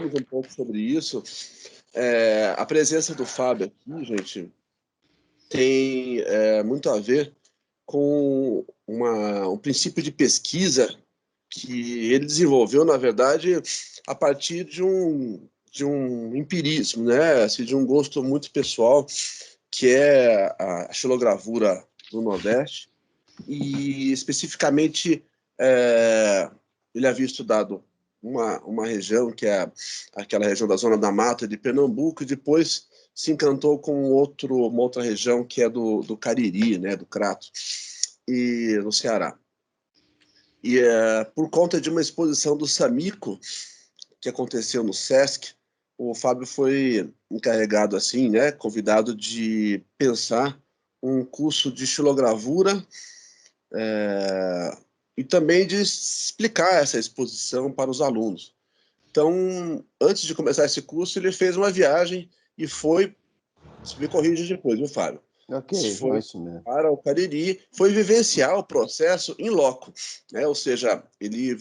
conversamos um pouco sobre isso. A presença do Fábio aqui, gente, tem muito a ver com um princípio de pesquisa que ele desenvolveu, na verdade, a partir de um empirismo, né? Assim, de um gosto muito pessoal, que é a xilogravura do Nordeste, e especificamente ele havia estudado uma região, que é aquela região da Zona da Mata de Pernambuco, e depois se encantou com uma outra região, que é do Cariri, né, do Crato, e no Ceará. E por conta de uma exposição do Samico, que aconteceu no Sesc, o Fábio foi encarregado, assim, né, convidado de pensar um curso de xilogravura e também de explicar essa exposição para os alunos. Então, antes de começar esse curso, ele fez uma viagem e foi, se me corrige depois, viu, Fábio? Ok, Foi isso mesmo. para o Cariri, foi vivenciar o processo in loco, né? Ou seja, ele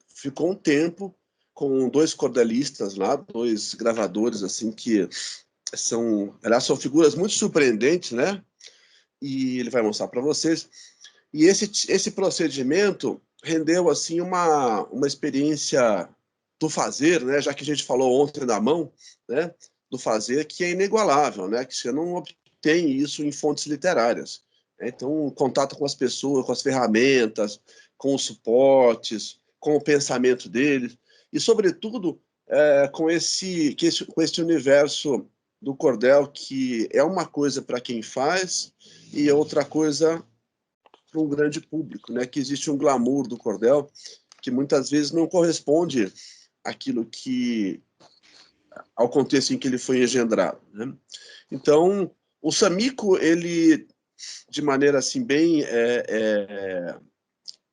ficou um tempo com dois cordelistas lá, dois gravadores, assim, que são figuras muito surpreendentes, né? E ele vai mostrar para vocês. E esse procedimento rendeu, assim, uma experiência do fazer, né? Já que a gente falou ontem da mão, né? Do fazer, que é inigualável, né? Que você não obtém isso em fontes literárias. Então, contato com as pessoas, com as ferramentas, com os suportes, com o pensamento deles, e, sobretudo, com esse universo do cordel, que é uma coisa para quem faz e outra coisa para um grande público, né? Que existe um glamour do cordel que muitas vezes não corresponde ao contexto em que ele foi engendrado, né? Então, o Samico, ele, de maneira assim bem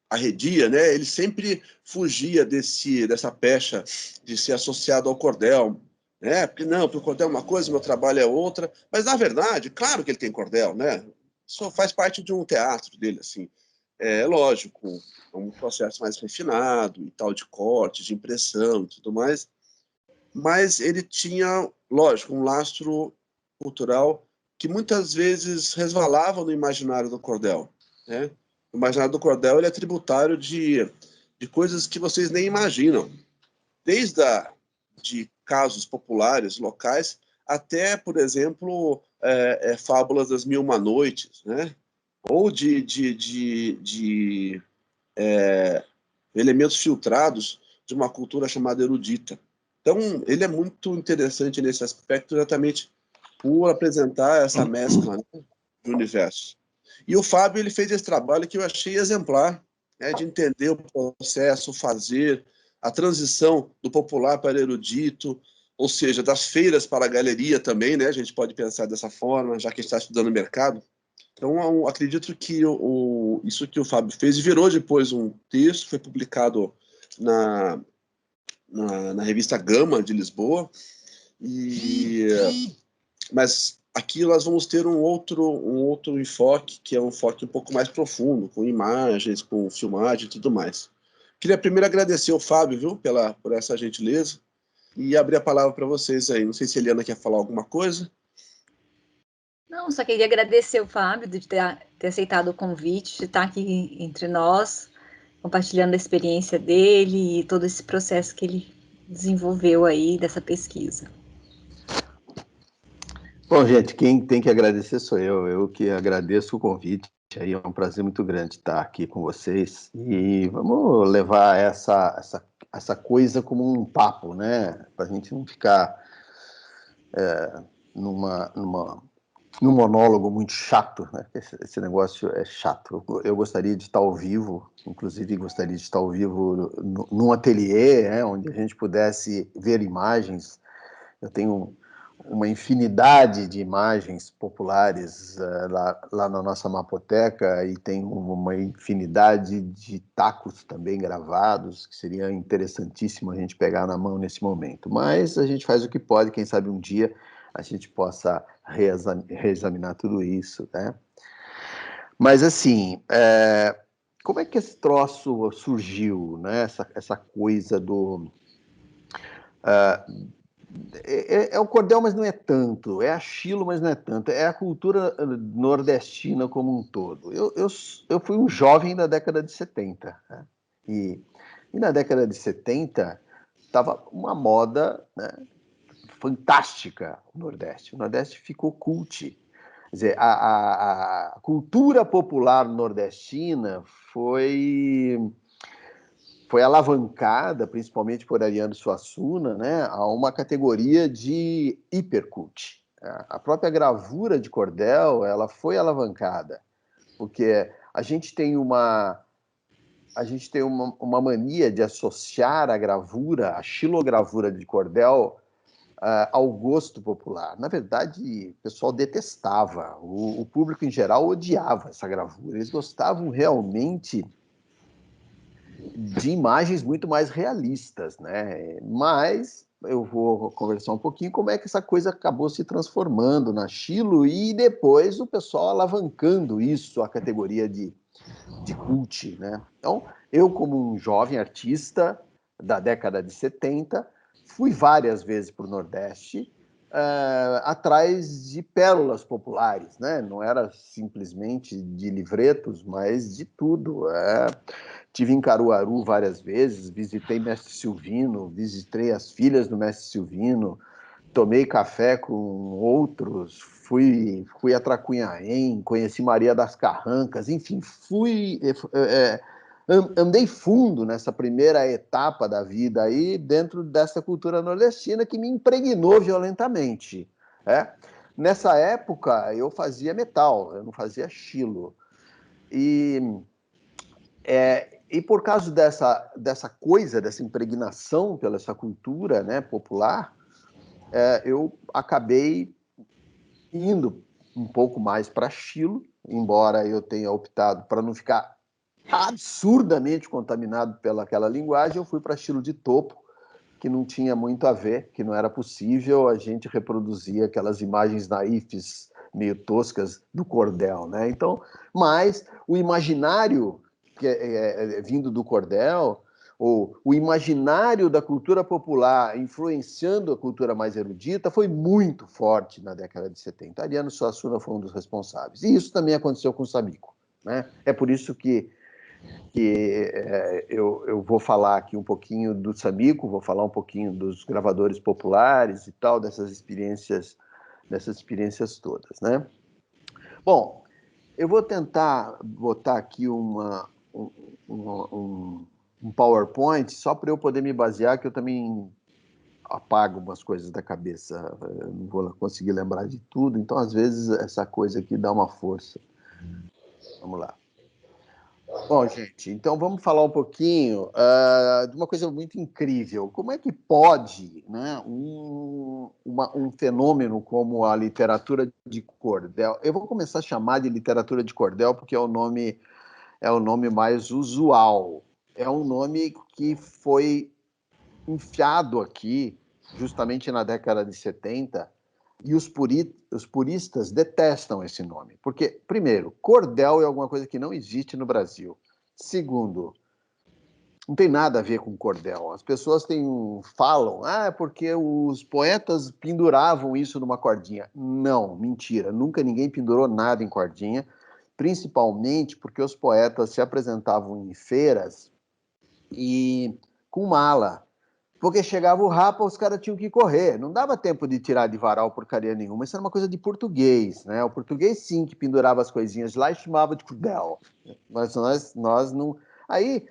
arredia, né? Ele sempre fugia dessa pecha de ser associado ao cordel, né? Porque não, porque o cordel é uma coisa, meu trabalho é outra. Mas na verdade, claro que ele tem cordel, né? Isso faz parte de um teatro dele, assim. É lógico, é um processo mais refinado e tal, de corte, de impressão e tudo mais. Mas ele tinha, lógico, um lastro cultural que muitas vezes resvalava no imaginário do cordel, né? O imaginário do cordel, ele é tributário de coisas que vocês nem imaginam, desde de casos populares locais até, por exemplo, fábulas das Mil e Uma Noites, né? Ou de elementos filtrados de uma cultura chamada erudita. Então, ele é muito interessante nesse aspecto, exatamente por apresentar essa mescla, né, de universos. E o Fábio, ele fez esse trabalho que eu achei exemplar, né, de entender o processo, o fazer, a transição do popular para o erudito, ou seja, das feiras para a galeria também, né? A gente pode pensar dessa forma, já que está estudando o mercado. Então, acredito que isso que o Fábio fez virou depois um texto, foi publicado na, na revista Gama de Lisboa, mas aqui nós vamos ter um outro enfoque, que é um enfoque um pouco mais profundo, com imagens, com filmagem e tudo mais. Queria primeiro agradecer ao Fábio, viu, por essa gentileza, e abrir a palavra para vocês aí. Não sei se a Eliana quer falar alguma coisa. Não, só queria agradecer o Fábio de ter aceitado o convite, de estar aqui entre nós, compartilhando a experiência dele e todo esse processo que ele desenvolveu aí dessa pesquisa. Bom, gente, quem tem que agradecer sou eu. Eu que agradeço o convite. Aí é um prazer muito grande estar aqui com vocês. E vamos levar essa coisa como um papo, né? Para a gente não ficar num monólogo muito chato, né? Esse negócio é chato. Eu gostaria de estar ao vivo, inclusive gostaria de estar ao vivo num ateliê, né? Onde a gente pudesse ver imagens. Eu tenho uma infinidade de imagens populares lá na nossa mapoteca, e tem uma infinidade de tacos também gravados, que seria interessantíssimo a gente pegar na mão nesse momento. Mas a gente faz o que pode, quem sabe um dia a gente possa reexaminar tudo isso, né? Mas, assim, como é que esse troço surgiu, né? Essa coisa É o cordel, mas não é tanto. É a Chilo, mas não é tanto. É a cultura nordestina como um todo. Eu fui um jovem da década de 70. Né? E na década de 70 estava uma moda, né, fantástica no Nordeste. O Nordeste ficou cult. Quer dizer, a cultura popular nordestina foi alavancada, principalmente por Ariano Suassuna, né, a uma categoria de hipercult. A própria gravura de cordel, ela foi alavancada, porque a gente tem uma mania de associar a gravura, a xilogravura de cordel, ao gosto popular. Na verdade, o pessoal detestava, o público em geral odiava essa gravura. Eles gostavam realmente de imagens muito mais realistas, né? Mas eu vou conversar um pouquinho como é que essa coisa acabou se transformando na Chilo e depois o pessoal alavancando isso à categoria de cult, né? Então, eu como um jovem artista da década de 70, fui várias vezes para o Nordeste atrás de pérolas populares, né? Não era simplesmente de livretos, mas de tudo. Tive em Caruaru várias vezes, visitei Mestre Silvino, visitei as filhas do Mestre Silvino, tomei café com outros, fui a Tracunhaém, conheci Maria das Carrancas, enfim, andei fundo nessa primeira etapa da vida aí, dentro dessa cultura nordestina que me impregnou violentamente. Nessa época, eu fazia metal, eu não fazia chilo. E por causa dessa coisa, dessa impregnação pela essa cultura, né, popular, eu acabei indo um pouco mais para Chilo, embora eu tenha optado para não ficar absurdamente contaminado pelaquela linguagem, eu fui para Chilo de topo, que não tinha muito a ver, que não era possível a gente reproduzir aquelas imagens naifes, meio toscas do cordel, né? Então, mas o imaginário que vindo do cordel, ou o imaginário da cultura popular influenciando a cultura mais erudita, foi muito forte na década de 70. Ariano Suassuna foi um dos responsáveis. E isso também aconteceu com o Samico, né? É por isso que eu vou falar aqui um pouquinho do Samico, vou falar um pouquinho dos gravadores populares e tal, dessas experiências todas, né? Bom, eu vou tentar botar aqui um PowerPoint só para eu poder me basear, que eu também apago umas coisas da cabeça, eu não vou conseguir lembrar de tudo, então às vezes essa coisa aqui dá uma força. Vamos lá. Bom, gente, então vamos falar um pouquinho de uma coisa muito incrível. Como é que pode, né, um fenômeno como a literatura de cordel... Eu vou começar a chamar de literatura de cordel porque é o nome mais usual. É um nome que foi enfiado aqui justamente na década de 70, e os puristas detestam esse nome. Porque, primeiro, cordel é alguma coisa que não existe no Brasil. Segundo, não tem nada a ver com cordel. As pessoas falam, é porque os poetas penduravam isso numa cordinha. Não, mentira. Nunca ninguém pendurou nada em cordinha, principalmente porque os poetas se apresentavam em feiras e com mala. Porque chegava o rapa, os caras tinham que correr. Não dava tempo de tirar de varal porcaria nenhuma. Isso era uma coisa de português, né? O português, sim, que pendurava as coisinhas lá e chamava de cordel. Mas nós não... Aí,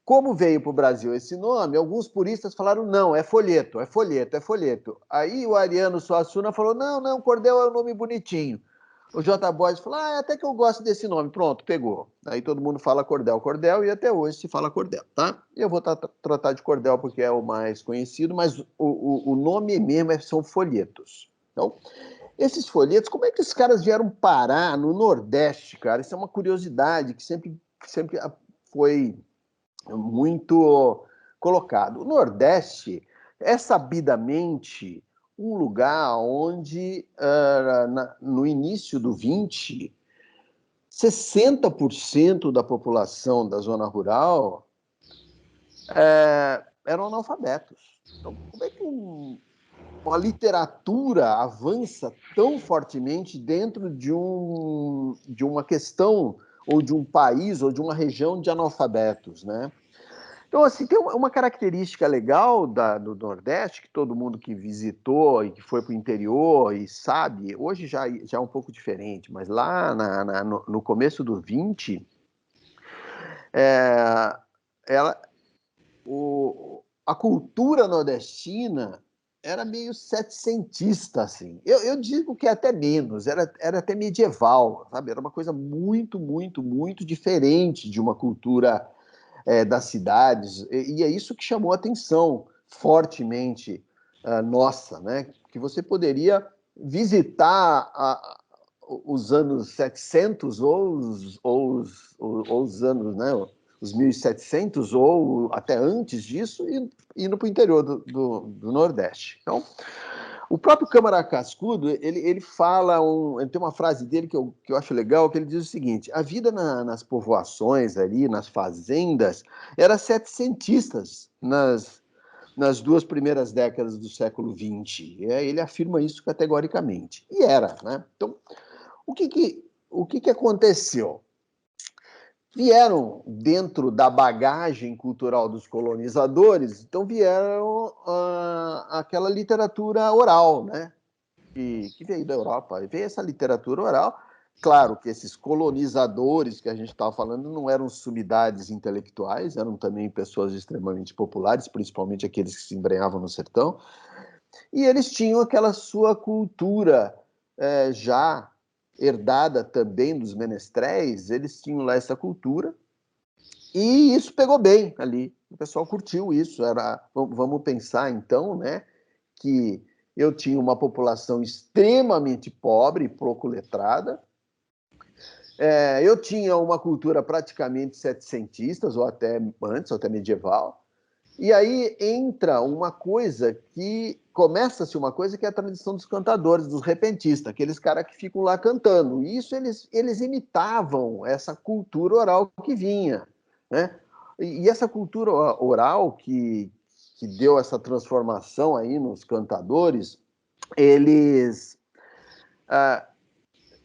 como veio para o Brasil esse nome, alguns puristas falaram, não, é folheto, é folheto, é folheto. Aí o Ariano Suassuna falou, não, cordel é um nome bonitinho. O J. Boys falou, até que eu gosto desse nome. Pronto, pegou. Aí todo mundo fala cordel, cordel, e até hoje se fala cordel, tá? Eu vou tratar de cordel porque é o mais conhecido, mas o nome mesmo são folhetos. Então, esses folhetos, como é que esses caras vieram parar no Nordeste, cara? Isso é uma curiosidade que sempre foi muito colocado. O Nordeste é sabidamente um lugar onde, no início do 20, 60% da população da zona rural eram analfabetos. Então, como é que uma literatura avança tão fortemente dentro de uma questão, ou de um país, ou de uma região de analfabetos, né? Então, assim, tem uma característica legal do Nordeste, que todo mundo que visitou e que foi para o interior e sabe, hoje já é um pouco diferente, mas lá no começo do 20, é, ela, a cultura nordestina era meio setecentista, assim. Eu digo que é até menos, era até medieval, sabe? Era uma coisa muito, muito, muito diferente de uma cultura das cidades, e é isso que chamou a atenção fortemente nossa, né? Que você poderia visitar os anos 700 ou os anos, né? Os 1700 ou até antes disso, e indo para o interior do Nordeste. Então, o próprio Câmara Cascudo, ele fala, ele tem uma frase dele que eu acho legal, que ele diz o seguinte: a vida nas povoações ali, nas fazendas, era setecentistas nas duas primeiras décadas do século XX. Ele afirma isso categoricamente. E era, né? Então, o que aconteceu? Vieram dentro da bagagem cultural dos colonizadores, então vieram aquela literatura oral, né? Que veio da Europa, e veio essa literatura oral. Claro que esses colonizadores que a gente estava falando não eram sumidades intelectuais, eram também pessoas extremamente populares, principalmente aqueles que se embrenhavam no sertão, e eles tinham aquela sua cultura já herdada também dos menestréis, eles tinham lá essa cultura, e isso pegou bem ali. O pessoal curtiu isso. Vamos pensar então, né, que eu tinha uma população extremamente pobre, pouco letrada. Eu tinha uma cultura praticamente setecentistas, ou até antes, ou até medieval. E aí entra uma coisa que começa-se uma coisa que é a tradição dos cantadores, dos repentistas, aqueles caras que ficam lá cantando. E isso eles imitavam essa cultura oral que vinha, né? E essa cultura oral que deu essa transformação aí nos cantadores, eles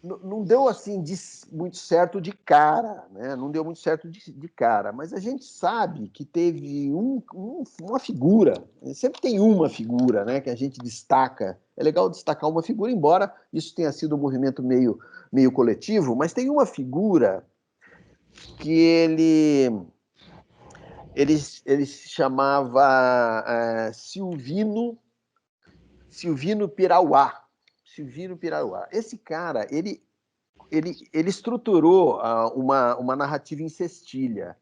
não deu assim muito certo de cara, né? Não deu muito certo de cara, mas a gente sabe que teve uma figura, sempre tem uma figura, né, que a gente destaca. É legal destacar uma figura, embora isso tenha sido um movimento meio coletivo, mas tem uma figura que ele se chamava Silvino Pirauá. Silvino Pirauá. Esse cara, ele estruturou uma narrativa em cestilha,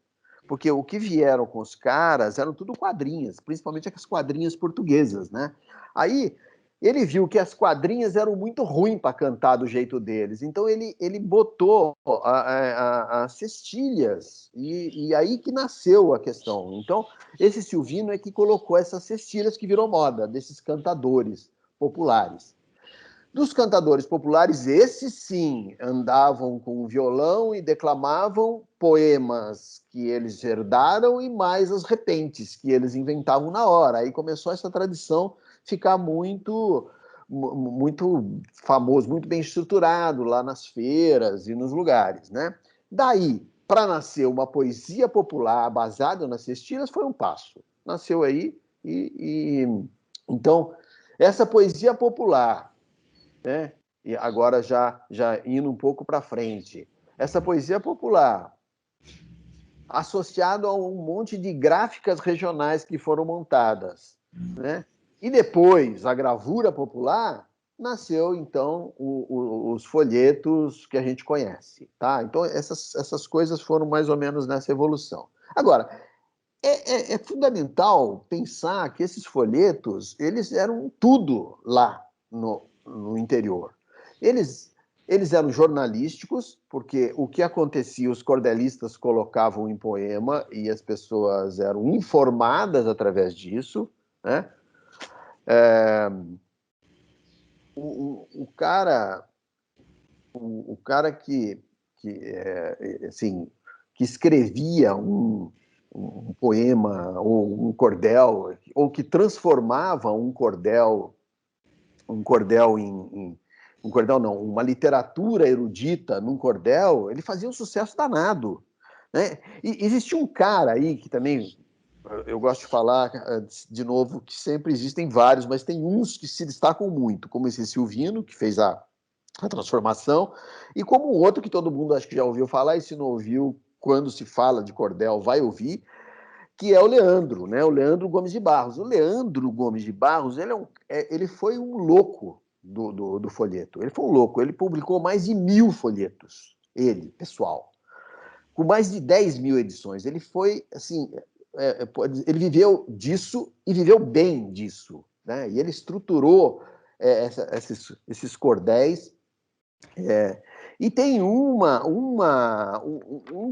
porque o que vieram com os caras eram tudo quadrinhas, principalmente as quadrinhas portuguesas, né? Aí ele viu que as quadrinhas eram muito ruins para cantar do jeito deles, então ele botou as cestilhas, e aí que nasceu a questão. Então, esse Silvino é que colocou essas cestilhas que virou moda, desses cantadores populares. Dos cantadores populares, esses sim andavam com violão e declamavam poemas que eles herdaram e mais as repentes que eles inventavam na hora. Aí começou essa tradição ficar muito famoso, muito bem estruturado lá nas feiras e nos lugares, né? Daí, para nascer uma poesia popular baseada nas cestilhas, foi um passo. Nasceu aí então essa poesia popular, né? E agora já indo um pouco para frente, essa poesia popular associada a um monte de gráficas regionais que foram montadas, né? E depois a gravura popular, nasceu então os folhetos que a gente conhece, tá? Então essas coisas foram mais ou menos nessa evolução. Agora, é fundamental pensar que esses folhetos, eles eram tudo lá no interior. Eles eram jornalísticos, porque o que acontecia, os cordelistas colocavam em poema e as pessoas eram informadas através disso, né? O cara assim, que escrevia um poema ou um cordel, ou que transformava um cordel um cordel não, uma literatura erudita num cordel, ele fazia um sucesso danado, né? E existia um cara aí que também eu gosto de falar de novo que sempre existem vários, mas tem uns que se destacam muito, como esse Silvino, que fez a transformação, e como um outro que todo mundo acho que já ouviu falar, e se não ouviu, quando se fala de cordel, vai ouvir, que é o Leandro, né? O Leandro Gomes de Barros. O Leandro Gomes de Barros, ele foi um louco do folheto. Ele foi um louco. Ele publicou mais de 1000 folhetos. Ele, pessoal. Com mais de 10.000 edições. Ele foi, assim... ele viveu disso e viveu bem disso, né? E ele estruturou esses cordéis. E tem um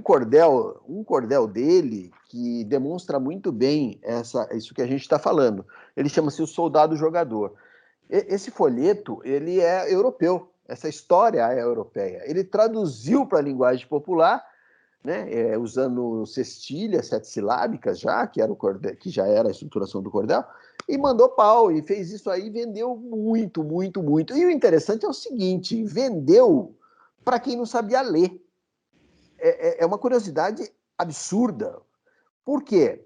cordel dele que demonstra muito bem isso que a gente está falando. Ele chama-se O Soldado Jogador. Esse folheto, ele é europeu. Essa história é europeia. Ele traduziu para a linguagem popular, né, usando cestilhas sete-silábicas já, que já era a estruturação do cordel, e mandou pau, e fez isso aí, vendeu muito, muito, muito. E o interessante é o seguinte, vendeu para quem não sabia ler. É uma curiosidade absurda. Por quê?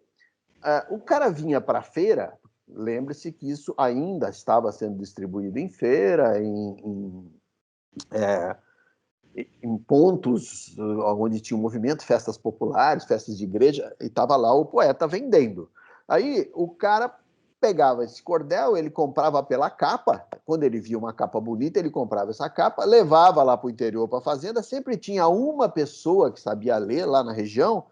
O cara vinha para a feira, lembre-se que isso ainda estava sendo distribuído em feira, em pontos onde tinha um movimento, festas populares, festas de igreja, e estava lá o poeta vendendo. Aí o cara pegava esse cordel, ele comprava pela capa, quando ele via uma capa bonita, ele comprava essa capa, levava lá para o interior, para a fazenda, sempre tinha uma pessoa que sabia ler lá na região,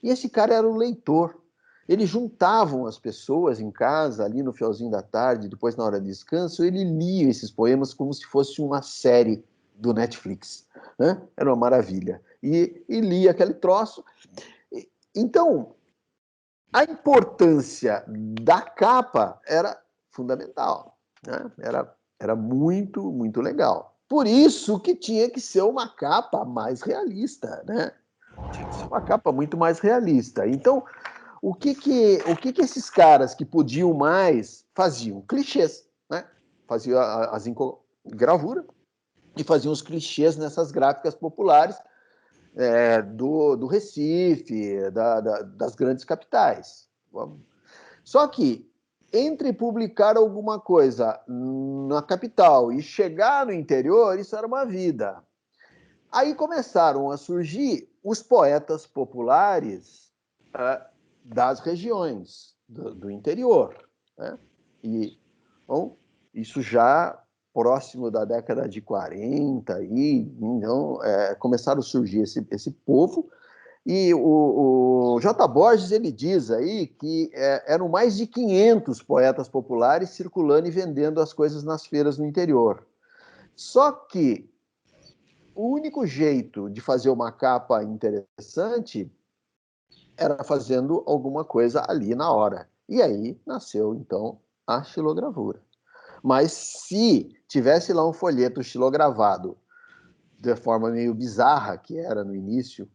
e esse cara era o leitor. Eles juntavam as pessoas em casa, ali no finalzinho da tarde, depois na hora de descanso, ele lia esses poemas como se fosse uma série do Netflix, né? Era uma maravilha. E lia aquele troço. Então, a importância da capa era fundamental, né? Era muito, muito legal. Por isso que tinha que ser uma capa mais realista, né? Tinha que ser uma capa muito mais realista. Então, o que esses caras que podiam mais faziam? Clichês, né? Faziam as gravuras e faziam os clichês nessas gráficas populares do Recife, das grandes capitais. Só que, entre publicar alguma coisa na capital e chegar no interior, isso era uma vida. Aí começaram a surgir os poetas populares das regiões do interior, né? E, bom, isso já próximo da década de 40, e então começaram a surgir esse povo, e o J. Borges ele diz aí que eram mais de 500 poetas populares circulando e vendendo as coisas nas feiras no interior. Só que o único jeito de fazer uma capa interessante era fazendo alguma coisa ali na hora. E aí nasceu, então, a xilogravura. Mas se tivesse lá um folheto xilogravado de forma meio bizarra, que era no início,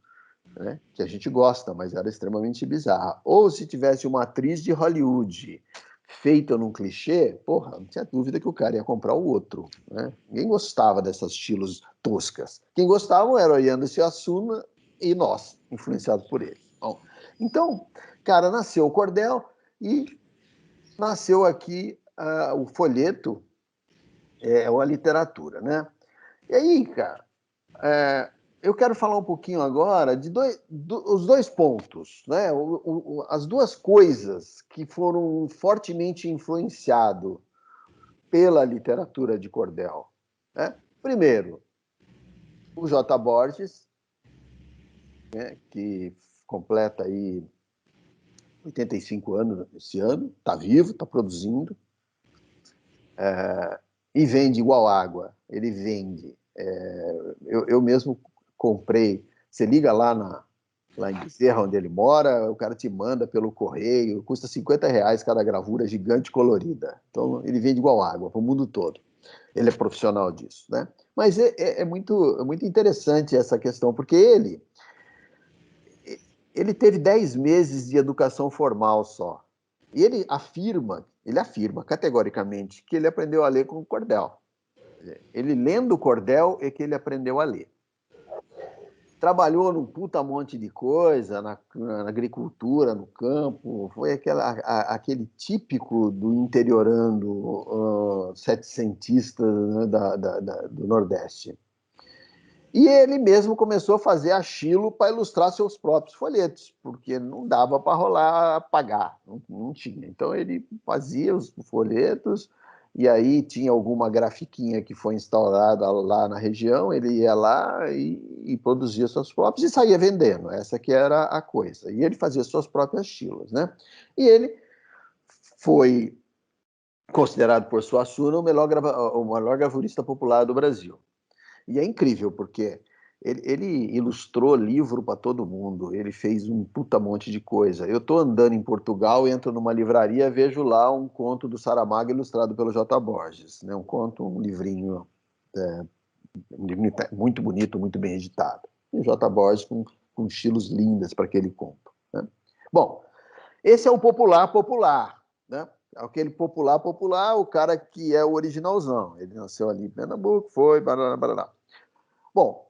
né, que a gente gosta, mas era extremamente bizarra, ou se tivesse uma atriz de Hollywood feita num clichê, porra, não tinha dúvida que o cara ia comprar o outro, né? Ninguém gostava dessas estilos toscas. Quem gostava era o Yanda Suassuna e nós, influenciados por ele. Bom, então, cara, nasceu o cordel e nasceu aqui o folheto, ou a literatura, né? E aí, cara, eu quero falar um pouquinho agora de os dois pontos, né? As duas coisas que foram fortemente influenciadas pela literatura de cordel, né? Primeiro, o J. Borges, né, que completa aí 85 anos esse ano, está vivo, está produzindo, e vende igual água. Ele vende. Eu mesmo comprei. Você liga lá em Bezerra, onde ele mora, o cara te manda pelo correio, custa R$50 cada gravura gigante colorida. Então, ele vende igual água para o mundo todo. Ele é profissional disso, né? Mas é muito interessante essa questão, porque ele teve 10 meses de educação formal só. E ele afirma categoricamente que ele aprendeu a ler com o cordel. Ele lendo o cordel é que ele aprendeu a ler. Trabalhou num puta monte de coisa, na agricultura, no campo, foi aquele típico do interiorando setecentista, né, do Nordeste. E ele mesmo começou a fazer achilo para ilustrar seus próprios folhetos, porque não dava para rolar pagar, não tinha. Então ele fazia os folhetos, e aí tinha alguma grafiquinha que foi instaurada lá na região, ele ia lá e produzia seus próprios e saía vendendo. Essa que era a coisa. E ele fazia suas próprias achilas, né? E ele foi considerado por Suassuna o melhor gravurista popular do Brasil. E é incrível, porque ele ilustrou livro para todo mundo, ele fez um puta monte de coisa. Eu estou andando em Portugal, entro numa livraria, vejo lá um conto do Saramago ilustrado pelo J. Borges, né? Um livrinho muito bonito, muito bem editado. E o J. Borges com estilos lindos para aquele conto, né? Bom, esse é o popular, né? Aquele popular, o cara que é o originalzão. Ele nasceu ali em Pernambuco, foi... Barará. Bom,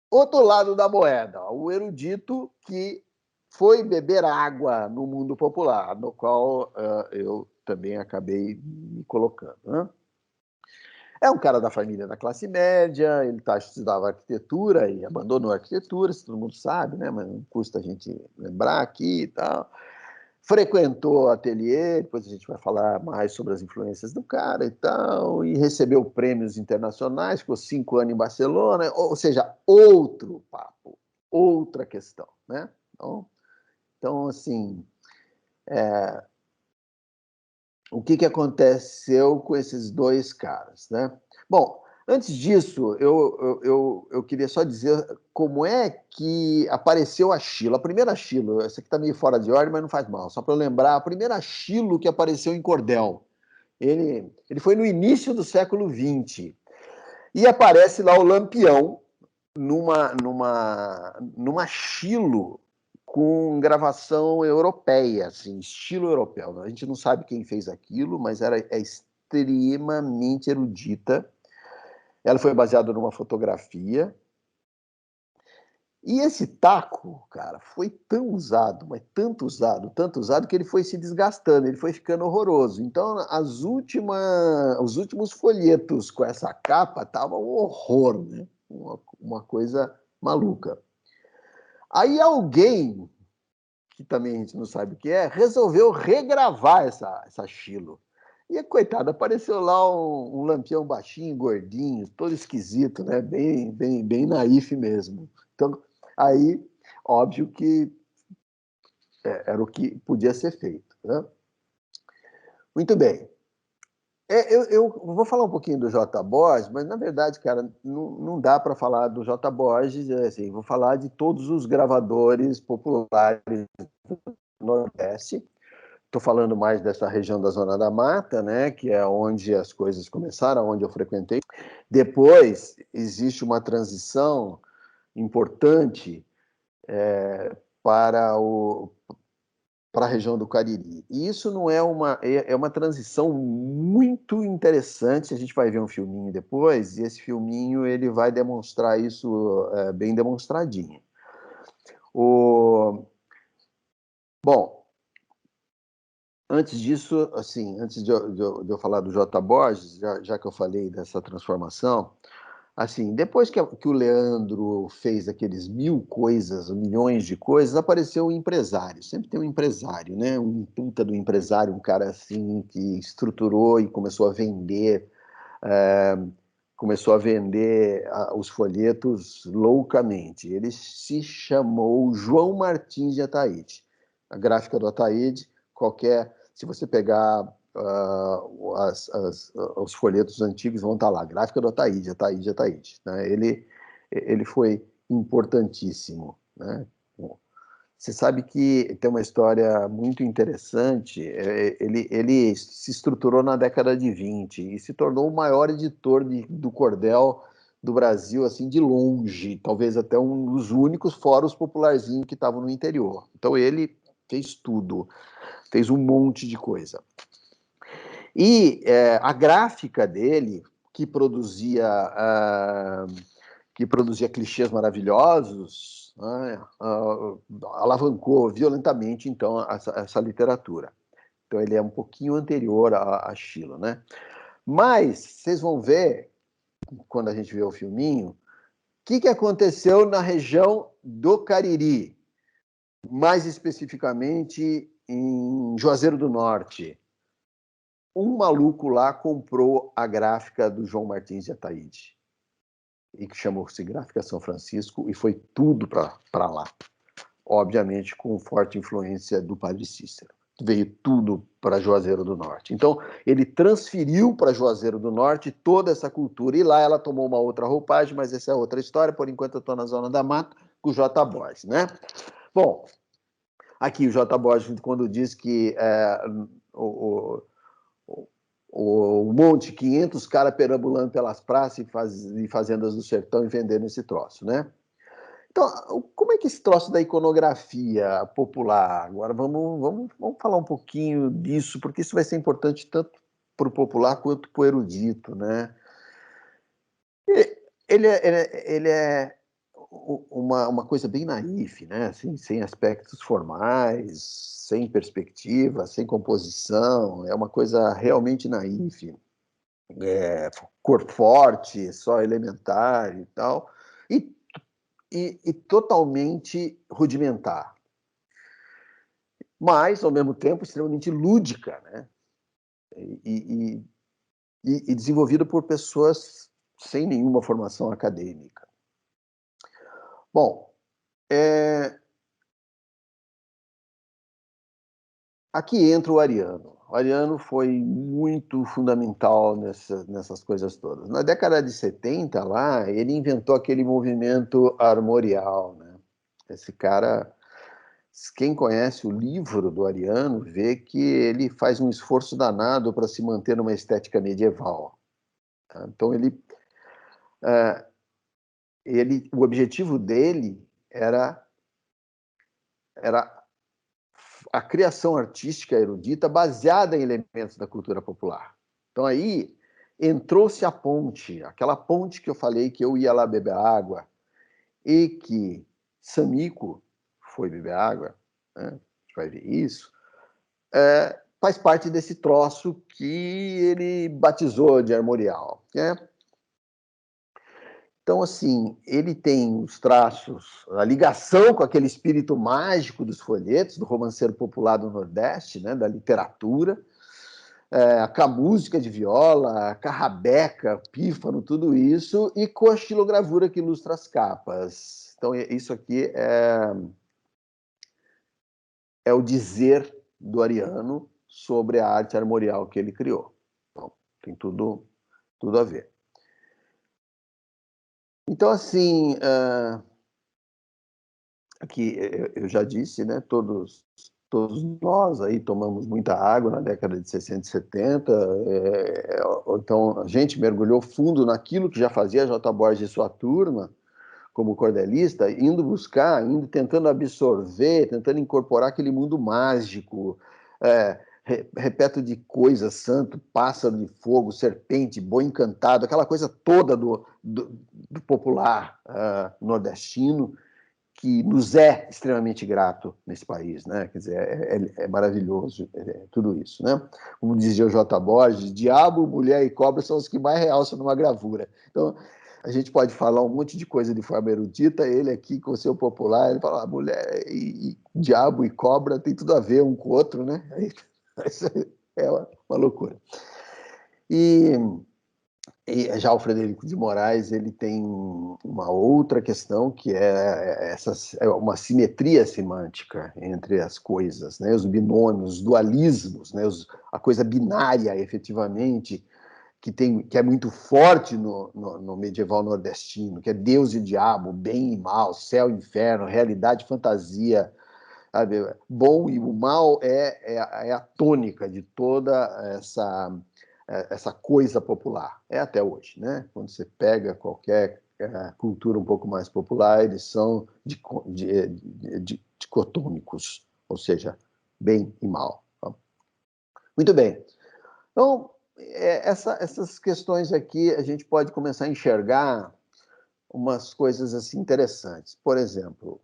outro lado da moeda, o erudito que foi beber água no mundo popular, no qual eu também acabei me colocando, né? É um cara da família da classe média, ele estudava arquitetura e abandonou a arquitetura, isso todo mundo sabe, né? Mas não custa a gente lembrar aqui e tal. Frequentou ateliê, depois a gente vai falar mais sobre as influências do cara e tal, e recebeu prêmios internacionais, ficou 5 anos em Barcelona, ou seja, outro papo, outra questão, né? Então assim, o que aconteceu com esses dois caras, né? Bom, antes disso, eu queria só dizer como é que apareceu a Achilo. A primeira Achilo, essa aqui está meio fora de ordem, mas não faz mal. Só para eu lembrar, a primeira Achilo que apareceu em cordel. Ele foi no início do século XX. E aparece lá o Lampião numa Achilo com gravação europeia, assim, estilo europeu. A gente não sabe quem fez aquilo, mas é extremamente erudita. Ela foi baseada numa fotografia. E esse taco, cara, foi tão usado, mas tanto usado, que ele foi se desgastando, ele foi ficando horroroso. Então, os últimos folhetos com essa capa estavam um horror, né? Uma coisa maluca. Aí alguém, que também a gente não sabe o que é, resolveu regravar essa Achilo. E, coitado, apareceu lá um Lampião baixinho, gordinho, todo esquisito, né? Bem naif mesmo. Então, aí, óbvio que era o que podia ser feito, né? Muito bem. Eu vou falar um pouquinho do J. Borges, mas, na verdade, cara, não dá para falar do J. Borges, assim, vou falar de todos os gravadores populares do Nordeste. Estou falando mais dessa região da Zona da Mata, né, que é onde as coisas começaram, onde eu frequentei. Depois, existe uma transição importante para a região do Cariri. E isso não é uma transição muito interessante. A gente vai ver um filminho depois, e esse filminho ele vai demonstrar isso bem demonstradinho. Bom, antes disso, assim, antes de eu falar do J. Borges, já que eu falei dessa transformação, assim, depois que o Leandro fez aqueles 1000 coisas, milhões de coisas, apareceu um empresário. Sempre tem um empresário, né? Um puta do empresário, um cara assim que estruturou e começou a vender, os folhetos loucamente. Ele se chamou João Martins de Ataíde. A gráfica do Ataíde, se você pegar os folhetos antigos, vão estar lá, gráfica do Ataíde, né? Ele foi importantíssimo, né? Você sabe que tem uma história muito interessante. Ele se estruturou na década de 20 e se tornou o maior editor do cordel do Brasil, assim, de longe, talvez até um dos únicos, fora os popularzinhos que estavam no interior. Então ele fez tudo, fez um monte de coisa. E a gráfica dele, que produzia clichês maravilhosos, né, alavancou violentamente, então, essa literatura. Então, ele é um pouquinho anterior a Schiller, né? Mas, vocês vão ver, quando a gente vê o filminho, o que aconteceu na região do Cariri, mais especificamente em Juazeiro do Norte. Um maluco lá comprou a gráfica do João Martins de Ataíde, e que chamou-se Gráfica São Francisco, e foi tudo para lá. Obviamente, com forte influência do Padre Cícero. Veio tudo para Juazeiro do Norte. Então, ele transferiu para Juazeiro do Norte toda essa cultura, e lá ela tomou uma outra roupagem, mas essa é outra história. Por enquanto, eu estou na Zona da Mata com o J. Borges, né? Bom, aqui o J. Borges, quando diz que o monte, 500 caras perambulando pelas praças e fazendas do sertão e vendendo esse troço, né? Então, como é que esse troço da iconografia popular? Agora vamos falar um pouquinho disso, porque isso vai ser importante tanto para o popular quanto para o erudito, né? Ele é uma coisa bem naif, né? Assim, sem aspectos formais, sem perspectiva, sem composição, é uma coisa realmente naif. Cor forte, só elementar e tal, e totalmente rudimentar, mas, ao mesmo tempo, extremamente lúdica, né? E desenvolvida por pessoas sem nenhuma formação acadêmica. Bom, aqui entra o Ariano. O Ariano foi muito fundamental nessas coisas todas. Na década de 70, lá, ele inventou aquele movimento armorial, né? Esse cara, quem conhece o livro do Ariano, vê que ele faz um esforço danado para se manter numa estética medieval. Então, o objetivo dele era a criação artística erudita baseada em elementos da cultura popular. Então aí entrou-se a ponte, aquela ponte que eu falei que eu ia lá beber água e que Samico foi beber água, né? A gente vai ver isso, faz parte desse troço que ele batizou de armorial, né? Então, assim, ele tem os traços, a ligação com aquele espírito mágico dos folhetos, do romanceiro popular do Nordeste, né, da literatura, com a música de viola, com a rabeca, pífano, tudo isso, e com a estilogravura que ilustra as capas. Então, isso aqui é o dizer do Ariano sobre a arte armorial que ele criou. Então, tem tudo a ver. Então, assim, aqui eu já disse, né? Todos nós aí tomamos muita água na década de 60 e 70, então a gente mergulhou fundo naquilo que já fazia J. Borges e sua turma, como cordelista, tentando absorver, tentando incorporar aquele mundo mágico, repleto de coisas, santo, pássaro de fogo, serpente, boi encantado, aquela coisa toda do popular nordestino, que nos é extremamente grato nesse país, né? Quer dizer, é maravilhoso tudo isso, né? Como dizia o J. Borges, diabo, mulher e cobra são os que mais realçam numa gravura. Então, a gente pode falar um monte de coisa de forma erudita, ele aqui, com o seu popular, ele fala, mulher e diabo e cobra tem tudo a ver um com o outro, né? Isso é uma loucura. E já o Frederico de Moraes, ele tem uma outra questão, que é uma simetria semântica entre as coisas, né? Os binômios, os dualismos, né? A coisa binária, efetivamente, que é muito forte no medieval nordestino, que é Deus e diabo, bem e mal, céu e inferno, realidade e fantasia. Sabe? Bom e o mal é a tônica de toda essa essa coisa popular. É até hoje, né? Quando você pega qualquer cultura um pouco mais popular, eles são dicotômicos, ou seja, bem e mal. Muito bem. Então, essas questões aqui, a gente pode começar a enxergar umas coisas assim interessantes. Por exemplo,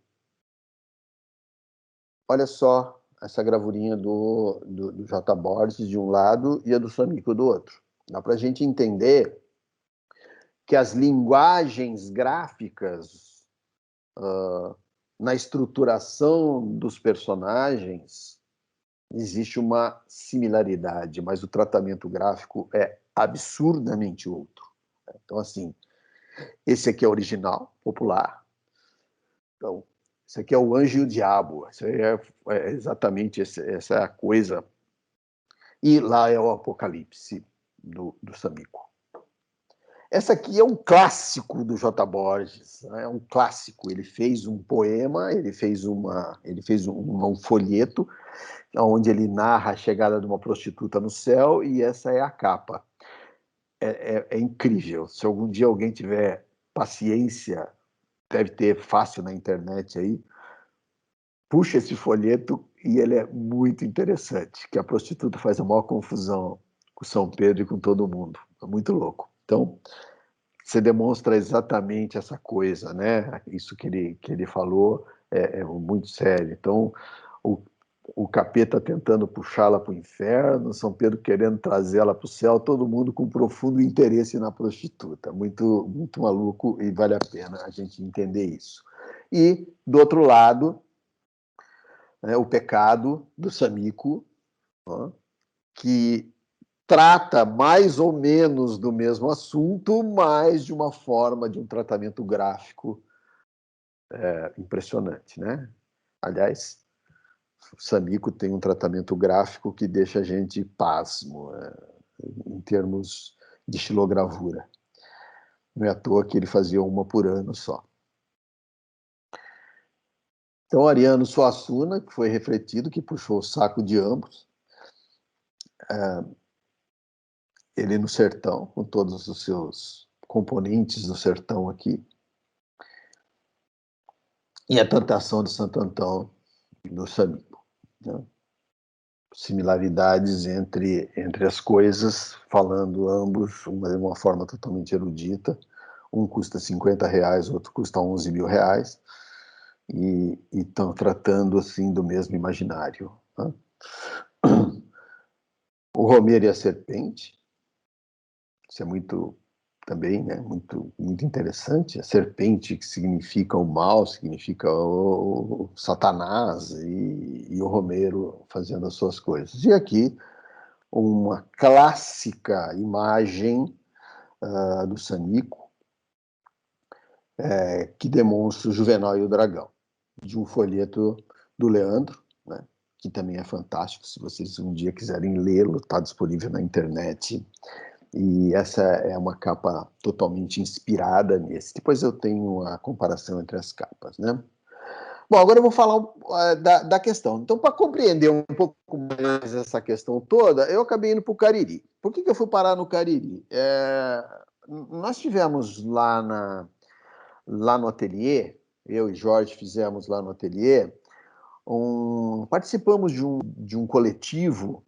olha só essa gravurinha do J. Borges de um lado e a do Samico do outro. Dá para a gente entender que as linguagens gráficas na estruturação dos personagens existe uma similaridade, mas o tratamento gráfico é absurdamente outro. Então, assim, esse aqui é original, popular. Então, esse aqui é o anjo e o diabo. Isso aí é exatamente essa é a coisa. E lá é o Apocalipse do Samico. Essa aqui é um clássico do J. Borges, é um clássico. Ele fez um poema, ele fez um folheto, onde ele narra a chegada de uma prostituta no céu, e essa é a capa. É incrível. Se algum dia alguém tiver paciência, deve ter fácil na internet aí, puxa esse folheto e ele é muito interessante, que a prostituta faz a maior confusão com São Pedro e com todo mundo. É muito louco. Então, você demonstra exatamente essa coisa, né? Isso que ele falou é muito sério. Então, o capeta tentando puxá-la para o inferno, São Pedro querendo trazê-la para o céu, todo mundo com profundo interesse na prostituta. Muito, muito maluco, e vale a pena a gente entender isso. E, do outro lado, o pecado do Samico, que trata mais ou menos do mesmo assunto, mas de uma forma, de um tratamento gráfico impressionante, né? Aliás, o Samico tem um tratamento gráfico que deixa a gente pasmo, em termos de estilogravura. Não é à toa que ele fazia uma por ano só. Então, Ariano Suassuna, que foi refletido, que puxou o saco de ambos, ele no sertão, com todos os seus componentes do sertão aqui, e a Tentação de Santo Antão do Samico. Né? Similaridades entre as coisas, falando ambos de uma forma totalmente erudita. Um custa R$50, outro custa R$11.000, e estão tratando assim do mesmo imaginário. Né? O Romero e a Serpente, isso é muito também, né, muito, muito interessante. A serpente, que significa o mal, significa o Satanás, e o Romero fazendo as suas coisas. E aqui, uma clássica imagem do Samico, que demonstra o Juvenal e o Dragão, de um folheto do Leandro, né, que também é fantástico. Se vocês um dia quiserem lê-lo, está disponível na internet. E essa é uma capa totalmente inspirada nesse. Depois eu tenho a comparação entre as capas, né? Bom, agora eu vou falar da questão. Então, para compreender um pouco mais essa questão toda, eu acabei indo para o Cariri. Por que eu fui parar no Cariri? Nós tivemos lá no ateliê, eu e Jorge fizemos lá no ateliê, participamos de um coletivo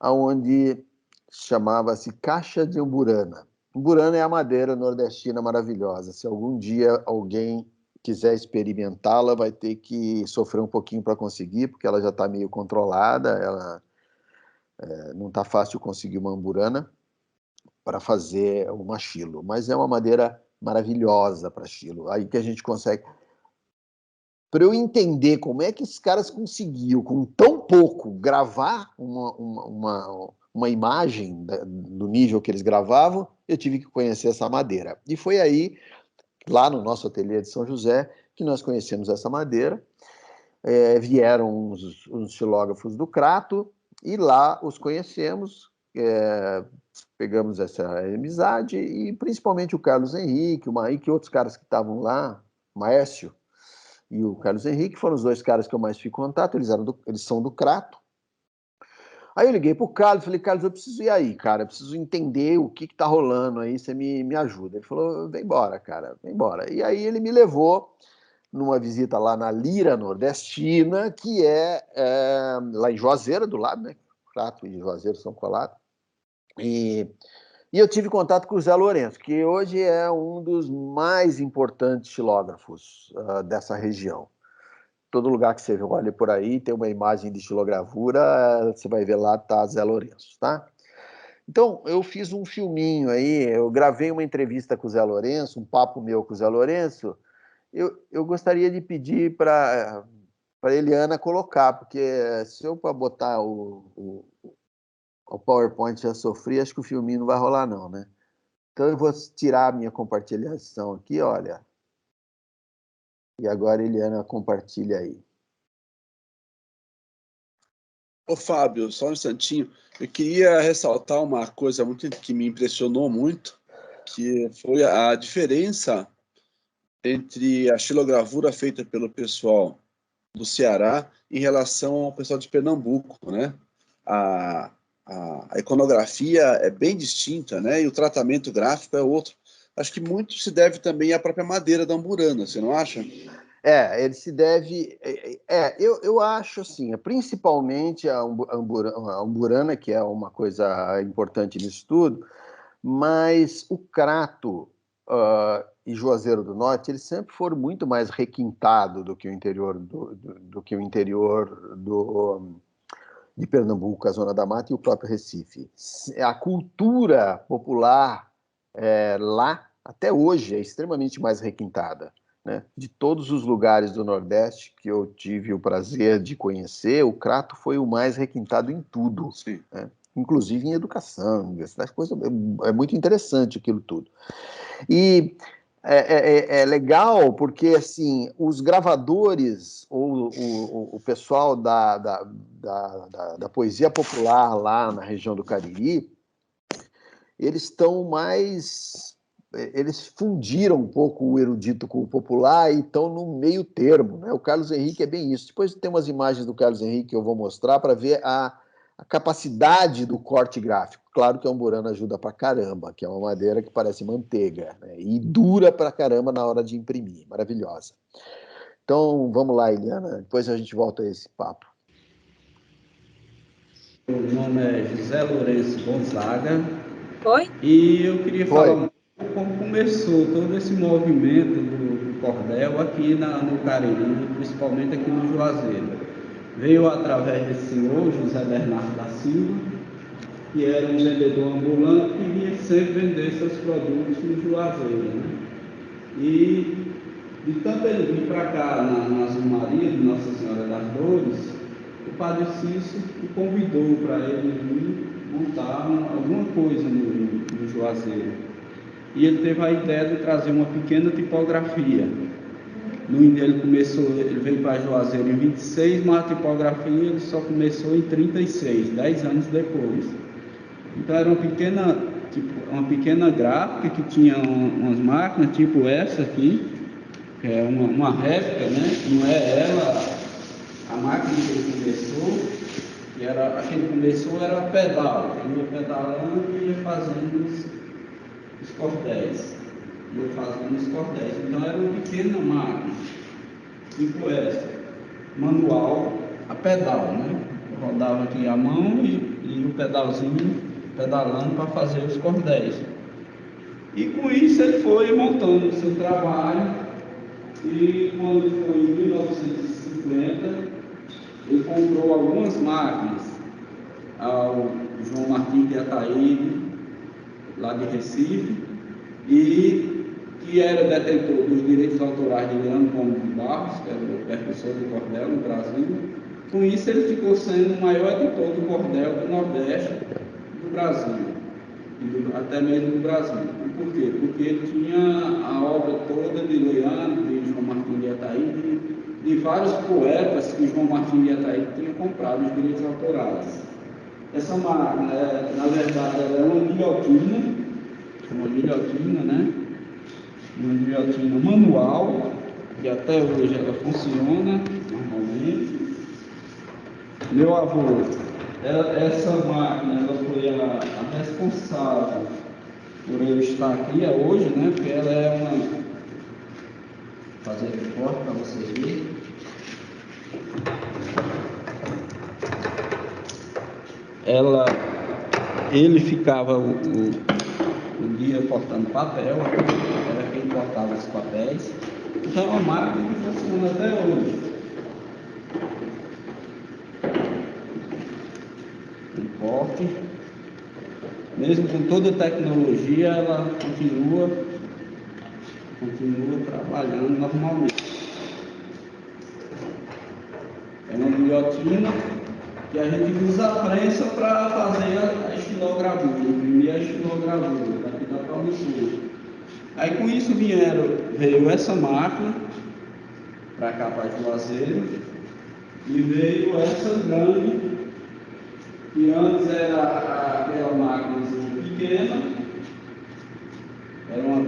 onde chamava-se Caixa de Umburana. Umburana é a madeira nordestina maravilhosa. Se algum dia alguém quiser experimentá-la, vai ter que sofrer um pouquinho para conseguir, porque ela já está meio controlada, não está fácil conseguir uma umburana para fazer o machilo, mas é uma madeira maravilhosa para chilo. Aí que a gente consegue... Para eu entender como é que esses caras conseguiam, com tão pouco, gravar uma imagem do nível que eles gravavam, eu tive que conhecer essa madeira. E foi aí, lá no nosso ateliê de São José, que nós conhecemos essa madeira. Vieram uns xilógrafos do Crato, e lá os conhecemos, pegamos essa amizade, e principalmente o Carlos Henrique, o Maíque e outros caras que estavam lá, Maércio e o Carlos Henrique, foram os dois caras que eu mais fiz contato. Eles são do Crato. Aí eu liguei pro Carlos, falei, Carlos, eu preciso ir aí, cara, eu preciso entender o que tá rolando aí, você me ajuda. Ele falou, vem embora, cara, vem embora. E aí ele me levou numa visita lá na Lira Nordestina, que é lá em Juazeiro, do lado, né? Crato e Juazeiro são colados. E eu tive contato com o Zé Lourenço, que hoje é um dos mais importantes xilógrafos dessa região. Todo lugar que você olha por aí tem uma imagem de xilogravura, você vai ver lá, tá Zé Lourenço, tá? Então, eu fiz um filminho aí, eu gravei uma entrevista com o Zé Lourenço, um papo meu com o Zé Lourenço. Eu gostaria de pedir para Eliana colocar, porque se eu para botar o PowerPoint já sofri, acho que o filminho não vai rolar não, né? Então eu vou tirar a minha compartilhação aqui, olha. E agora a Eliana compartilha aí. Ô, Fábio, só um instantinho. Eu queria ressaltar uma coisa muito que me impressionou muito, que foi a diferença entre a xilogravura feita pelo pessoal do Ceará em relação ao pessoal de Pernambuco, né? A, a iconografia é bem distinta, né? E o tratamento gráfico é outro. Acho que muito se deve também à própria madeira da amburana, você não acha? Ele se deve. Eu acho assim, principalmente a umburana, que é uma coisa importante nisso tudo, mas o Crato e Juazeiro do Norte, eles sempre foram muito mais requintados do que o interior de Pernambuco, a Zona da Mata e o próprio Recife. A cultura popular lá, até hoje, é extremamente mais requintada. Né? De todos os lugares do Nordeste que eu tive o prazer de conhecer, o Crato foi o mais requintado em tudo, né? Inclusive em educação, universidade, coisa, é muito interessante aquilo tudo. E é legal porque assim os gravadores ou o pessoal da poesia popular lá na região do Cariri, eles fundiram um pouco o erudito com o popular e estão no meio termo, né? O Carlos Henrique é bem isso. Depois tem umas imagens do Carlos Henrique que eu vou mostrar para ver a capacidade do corte gráfico. Claro que a umburana ajuda pra caramba, que é uma madeira que parece manteiga, né? E dura pra caramba na hora de imprimir, maravilhosa. Então, vamos lá, Eliana, depois a gente volta a esse papo. Meu nome é José Lourenço Gonzaga. Oi? E eu queria falar um pouco como começou todo esse movimento do cordel aqui no Cariri, principalmente aqui no Juazeiro. Veio através desse senhor, José Bernardo da Silva, que era um vendedor ambulante que vinha sempre vender seus produtos no Juazeiro, né? E de tanto ele vir para cá na Azul Maria, de Nossa Senhora das Dores, o Padre Cício o convidou para ele vir montar alguma coisa no Juazeiro. E ele teve a ideia de trazer uma pequena tipografia. No início ele veio para Juazeiro em 26, mas a tipografia ele só começou em 36, 10 anos depois. Então era uma pequena gráfica que tinha umas máquinas, tipo essa aqui, que é uma réplica, né? Não é ela, a máquina que ele começou, a que ele começou era a pedal, ele ia pedalando e ia fazendo os cordéis. Então era uma pequena máquina, tipo essa, manual, a pedal, né? Eu rodava aqui a mão e o pedalzinho pedalando para fazer os cordéis. E com isso ele foi montando o seu trabalho, e quando foi em 1950, ele comprou algumas máquinas ao João Martins de Ataíde, lá de Recife, e que era detentor dos direitos autorais de Leandro Gomes de Barros, que era o percussor do cordel no Brasil. Com isso ele ficou sendo o maior editor do cordel do Nordeste do Brasil, até mesmo do Brasil. E por quê? Porque ele tinha a obra toda de Leandro, de João Martins de Ataíde, de vários poetas que João Martins de Ataíde tinha comprado os direitos autorais. Essa máquina, na verdade, ela é uma guilhotina, né? Uma guilhotina manual, que até hoje ela funciona normalmente. Meu avô essa máquina ela foi a responsável por eu estar aqui hoje, né? Porque ela é uma... Vou fazer de corte para você ver. Ele ficava o dia cortando papel, era quem cortava os papéis. Então é uma máquina que funciona até hoje. Um corte. Mesmo com toda a tecnologia, ela continua trabalhando normalmente. É uma guilhotina que a gente usa a prensa para fazer a estilogravura, imprimir a estilogravura daqui da produção. Aí com isso veio essa máquina para cá, para Juazeiro, e veio essa grande, que antes era aquela máquina pequena, era uma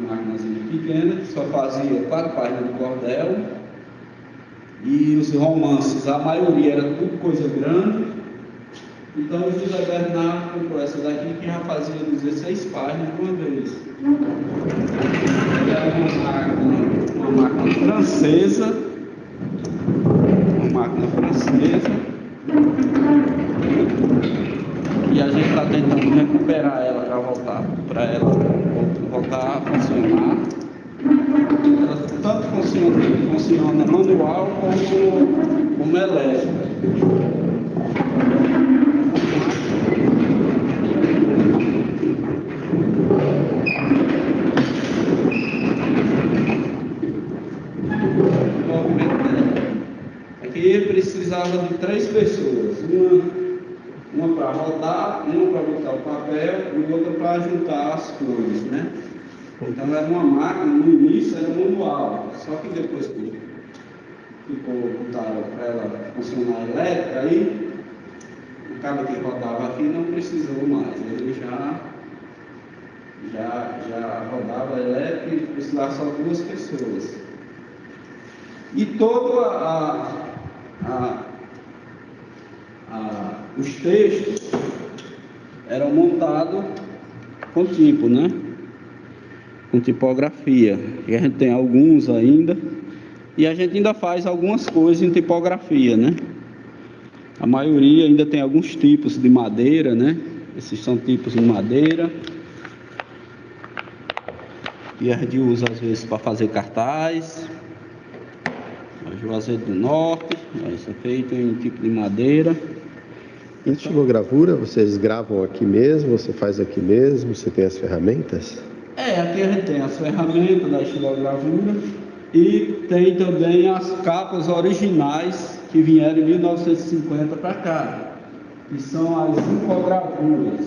máquinazinha pequena, que só fazia 4 páginas de cordel, e os romances, a maioria era tudo coisa grande. Então o José Bernardo comprou essa daqui, que já fazia 16 páginas de uma vez. Ela era uma máquina francesa, e a gente está tentando recuperar ela para ela voltar a funcionar. Ela tanto funciona manual como elétrica. Aqui precisava de 3 pessoas, uma para rodar, uma para botar o papel e outra para juntar as cores, né? Então era uma máquina, no início era manual, só que depois que botaram para ela funcionar elétrica, aí o cara que rodava aqui não precisou mais, ele já rodava elétrico e precisava só 2 pessoas. E todo os textos eram montados com tipo, né? Com tipografia. E a gente tem alguns ainda. E a gente ainda faz algumas coisas em tipografia, né? A maioria ainda tem alguns tipos de madeira, né? Esses são tipos de madeira. E a gente usa às vezes para fazer cartaz. A Juazeiro do Norte, isso é feito em tipo de madeira. Em estilogravura, vocês gravam aqui mesmo, você faz aqui mesmo, você tem as ferramentas? Aqui a gente tem as ferramentas da estilogravura e tem também as capas originais que vieram em 1950 para cá, que são as infogravuras.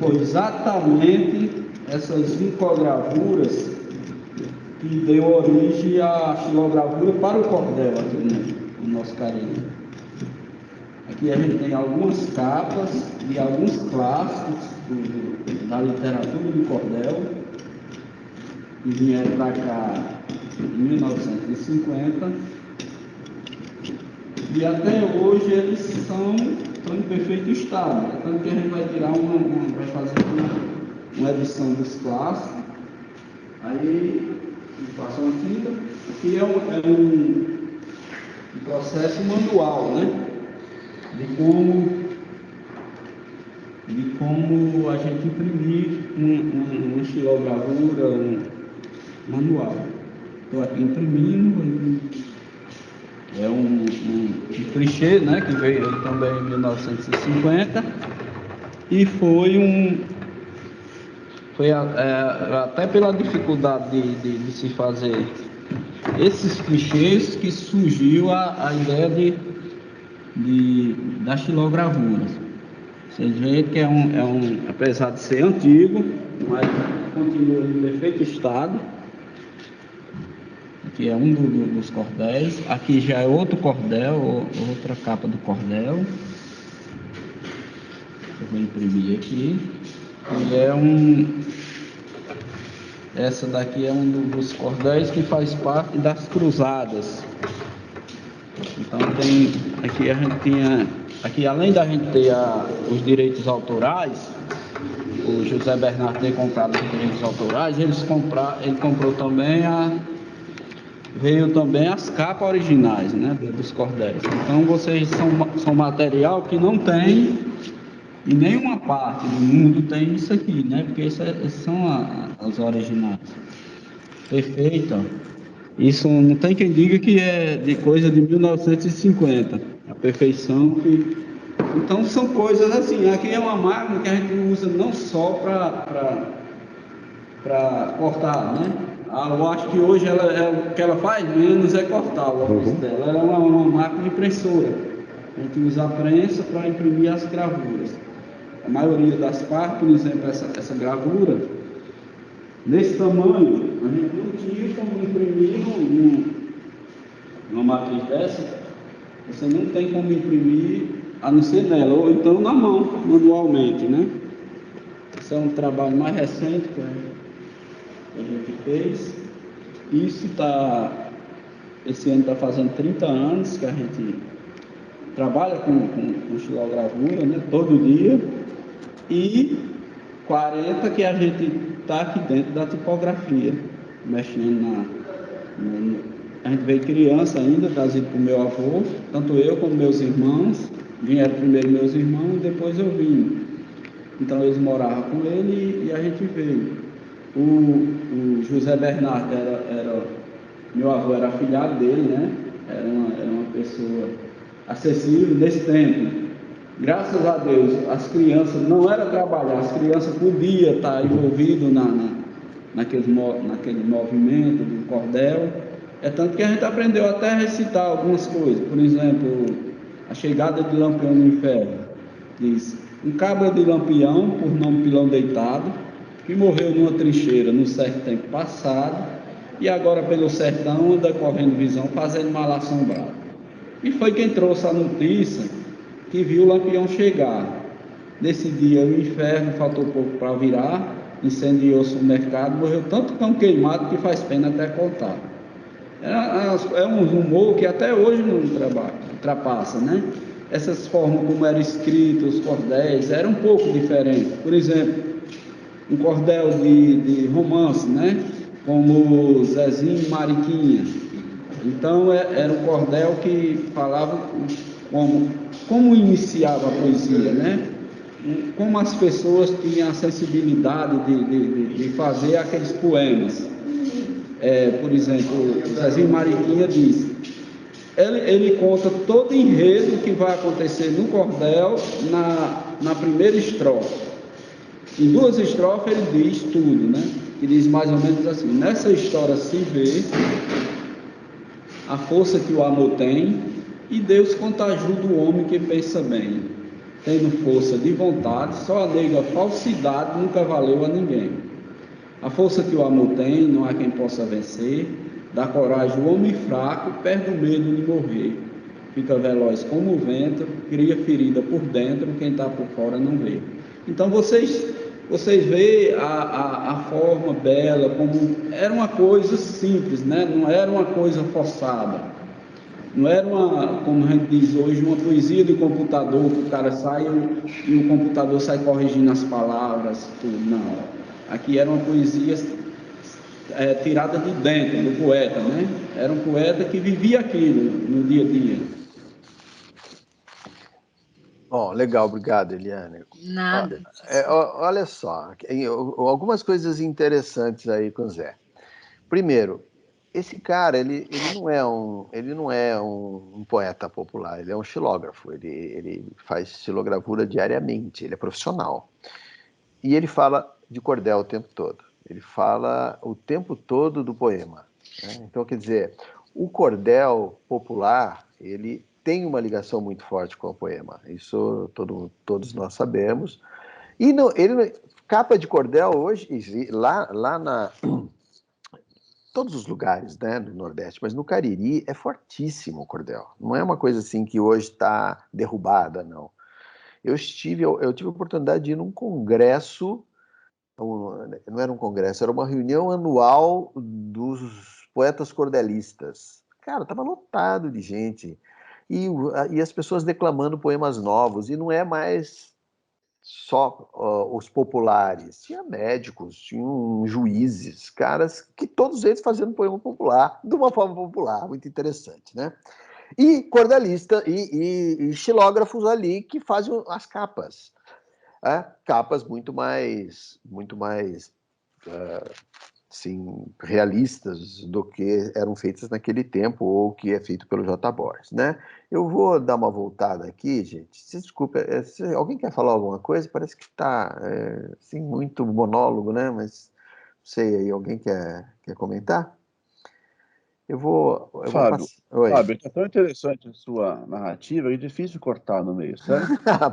Foi exatamente essas infogravuras que deu origem à estilogravura para o cordel aqui no nosso carinho. Aqui a gente tem algumas capas de alguns clássicos da literatura do cordel que vieram para cá em 1950 e até hoje eles estão em perfeito estado. Tanto que a gente vai tirar vai fazer uma edição dos clássicos, aí passa uma tinta, que é um processo manual, né? De como a gente imprimir uma estilogravura manual. Estou aqui imprimindo. É um clichê, né? Que veio aí também em 1950 e foi até pela dificuldade de se fazer esses clichês que surgiu a ideia da estilogravura. Você vê que apesar de ser antigo, mas continua em perfeito estado. Aqui é um dos cordéis. Aqui já é outro cordel, outra capa do cordel. Eu vou imprimir aqui. Essa daqui é um dos cordéis que faz parte das cruzadas. Então aqui a gente tinha, aqui além da gente ter os direitos autorais, o José Bernardo ter comprado os direitos autorais, ele comprou também veio também as capas originais, né, dos cordéis. Então vocês são material que não tem em nenhuma parte do mundo tem isso aqui, né, porque esses são as originais. Perfeito. Isso não tem quem diga que é de coisa de 1950. A perfeição que... Então são coisas assim, aqui é uma máquina que a gente usa não só para cortar, né? Eu acho que hoje o que ela faz menos é cortar o ofício dela. Ela é uma máquina impressora. A gente usa a prensa para imprimir as gravuras. A maioria das partes, por exemplo, essa gravura, nesse tamanho, a gente não tinha como imprimir uma matriz dessa. Você não tem como imprimir a não ser nela, ou então na mão, manualmente, né? Esse é um trabalho mais recente que a gente fez. Esse ano está fazendo 30 anos que a gente trabalha com xilogravura, né? Todo dia. E 40 que a gente está aqui dentro da tipografia, mexendo a gente veio criança ainda, trazido por meu avô, tanto eu como meus irmãos. Vieram primeiro meus irmãos e depois eu vim. Então eles moravam com ele e a gente veio. O José Bernardo meu avô era afilhado dele, né? Era uma pessoa acessível nesse tempo. Graças a Deus, as crianças não era trabalhar, as crianças podiam estar envolvidas naquele movimento do cordel. É tanto que a gente aprendeu até a recitar algumas coisas. Por exemplo, a chegada de Lampião no inferno. Diz: um cabra de Lampião, por nome Pilão Deitado, que morreu numa trincheira no certo tempo passado, e agora pelo sertão anda correndo visão, fazendo mal assombrado. E foi quem trouxe a notícia que viu o Lampião chegar. Nesse dia o inferno faltou pouco para virar, incendiou-se o mercado, morreu tanto cão queimado que faz pena até contar. É um rumor que até hoje não ultrapassa, né? Essas formas como eram escritos os cordéis eram um pouco diferentes. Por exemplo, um cordel de romance, né? Como Zezinho e Mariquinha. Então era um cordel que falava como iniciava a poesia, né? Como as pessoas tinham a sensibilidade de fazer aqueles poemas. Por exemplo, o Zezinho Mariquinha diz: ele conta todo o enredo que vai acontecer no cordel na primeira estrofe. Em 2 estrofes ele diz tudo, né? Que diz mais ou menos assim: nessa história se vê a força que o amor tem, e Deus quanto ajuda o homem que pensa bem. Tendo força de vontade, só a nega falsidade nunca valeu a ninguém. A força que o amor tem, não há quem possa vencer, dá coragem ao homem fraco, perde o medo de morrer. Fica veloz como o vento, cria ferida por dentro, quem está por fora não vê. Então vocês veem a forma bela, como era uma coisa simples, né? Não era uma coisa forçada. Não era como a gente diz hoje, uma poesia de computador, que o cara sai e o computador sai corrigindo as palavras, tudo. Não. Aqui era uma poesia tirada de dentro do poeta, né? Era um poeta que vivia aquilo no dia a dia. Bom, legal, obrigado, Eliane. Nada. Olha só, algumas coisas interessantes aí com o Zé. Primeiro, esse cara, ele não é um poeta popular, ele é um xilógrafo, ele faz xilogravura diariamente, ele é profissional. E ele fala de cordel o tempo todo, ele fala o tempo todo do poema, né? Então, quer dizer, o cordel popular, ele tem uma ligação muito forte com o poema, isso todos nós sabemos. E capa de cordel hoje, lá na todos os lugares, né, do Nordeste, mas no Cariri é fortíssimo o cordel. Não é uma coisa assim que hoje está derrubada, não. Eu tive a oportunidade de ir num congresso, não era um congresso, era uma reunião anual dos poetas cordelistas. Cara, estava lotado de gente. e as pessoas declamando poemas novos, e não é mais só os populares, tinha médicos, tinham juízes, caras que todos eles fazendo poema popular, de uma forma popular, muito interessante, né? E cordelista e xilógrafos ali que fazem as capas, capas muito mais assim, realistas do que eram feitas naquele tempo ou que é feito pelo J. Borges, né? Eu vou dar uma voltada aqui, gente. Se desculpa, se alguém quer falar alguma coisa? Parece que está assim, muito monólogo, né? Mas não sei aí, alguém quer comentar? Eu vou Fábio, passar. Oi. Fábio, está tão interessante a sua narrativa e é difícil cortar no meio, sabe?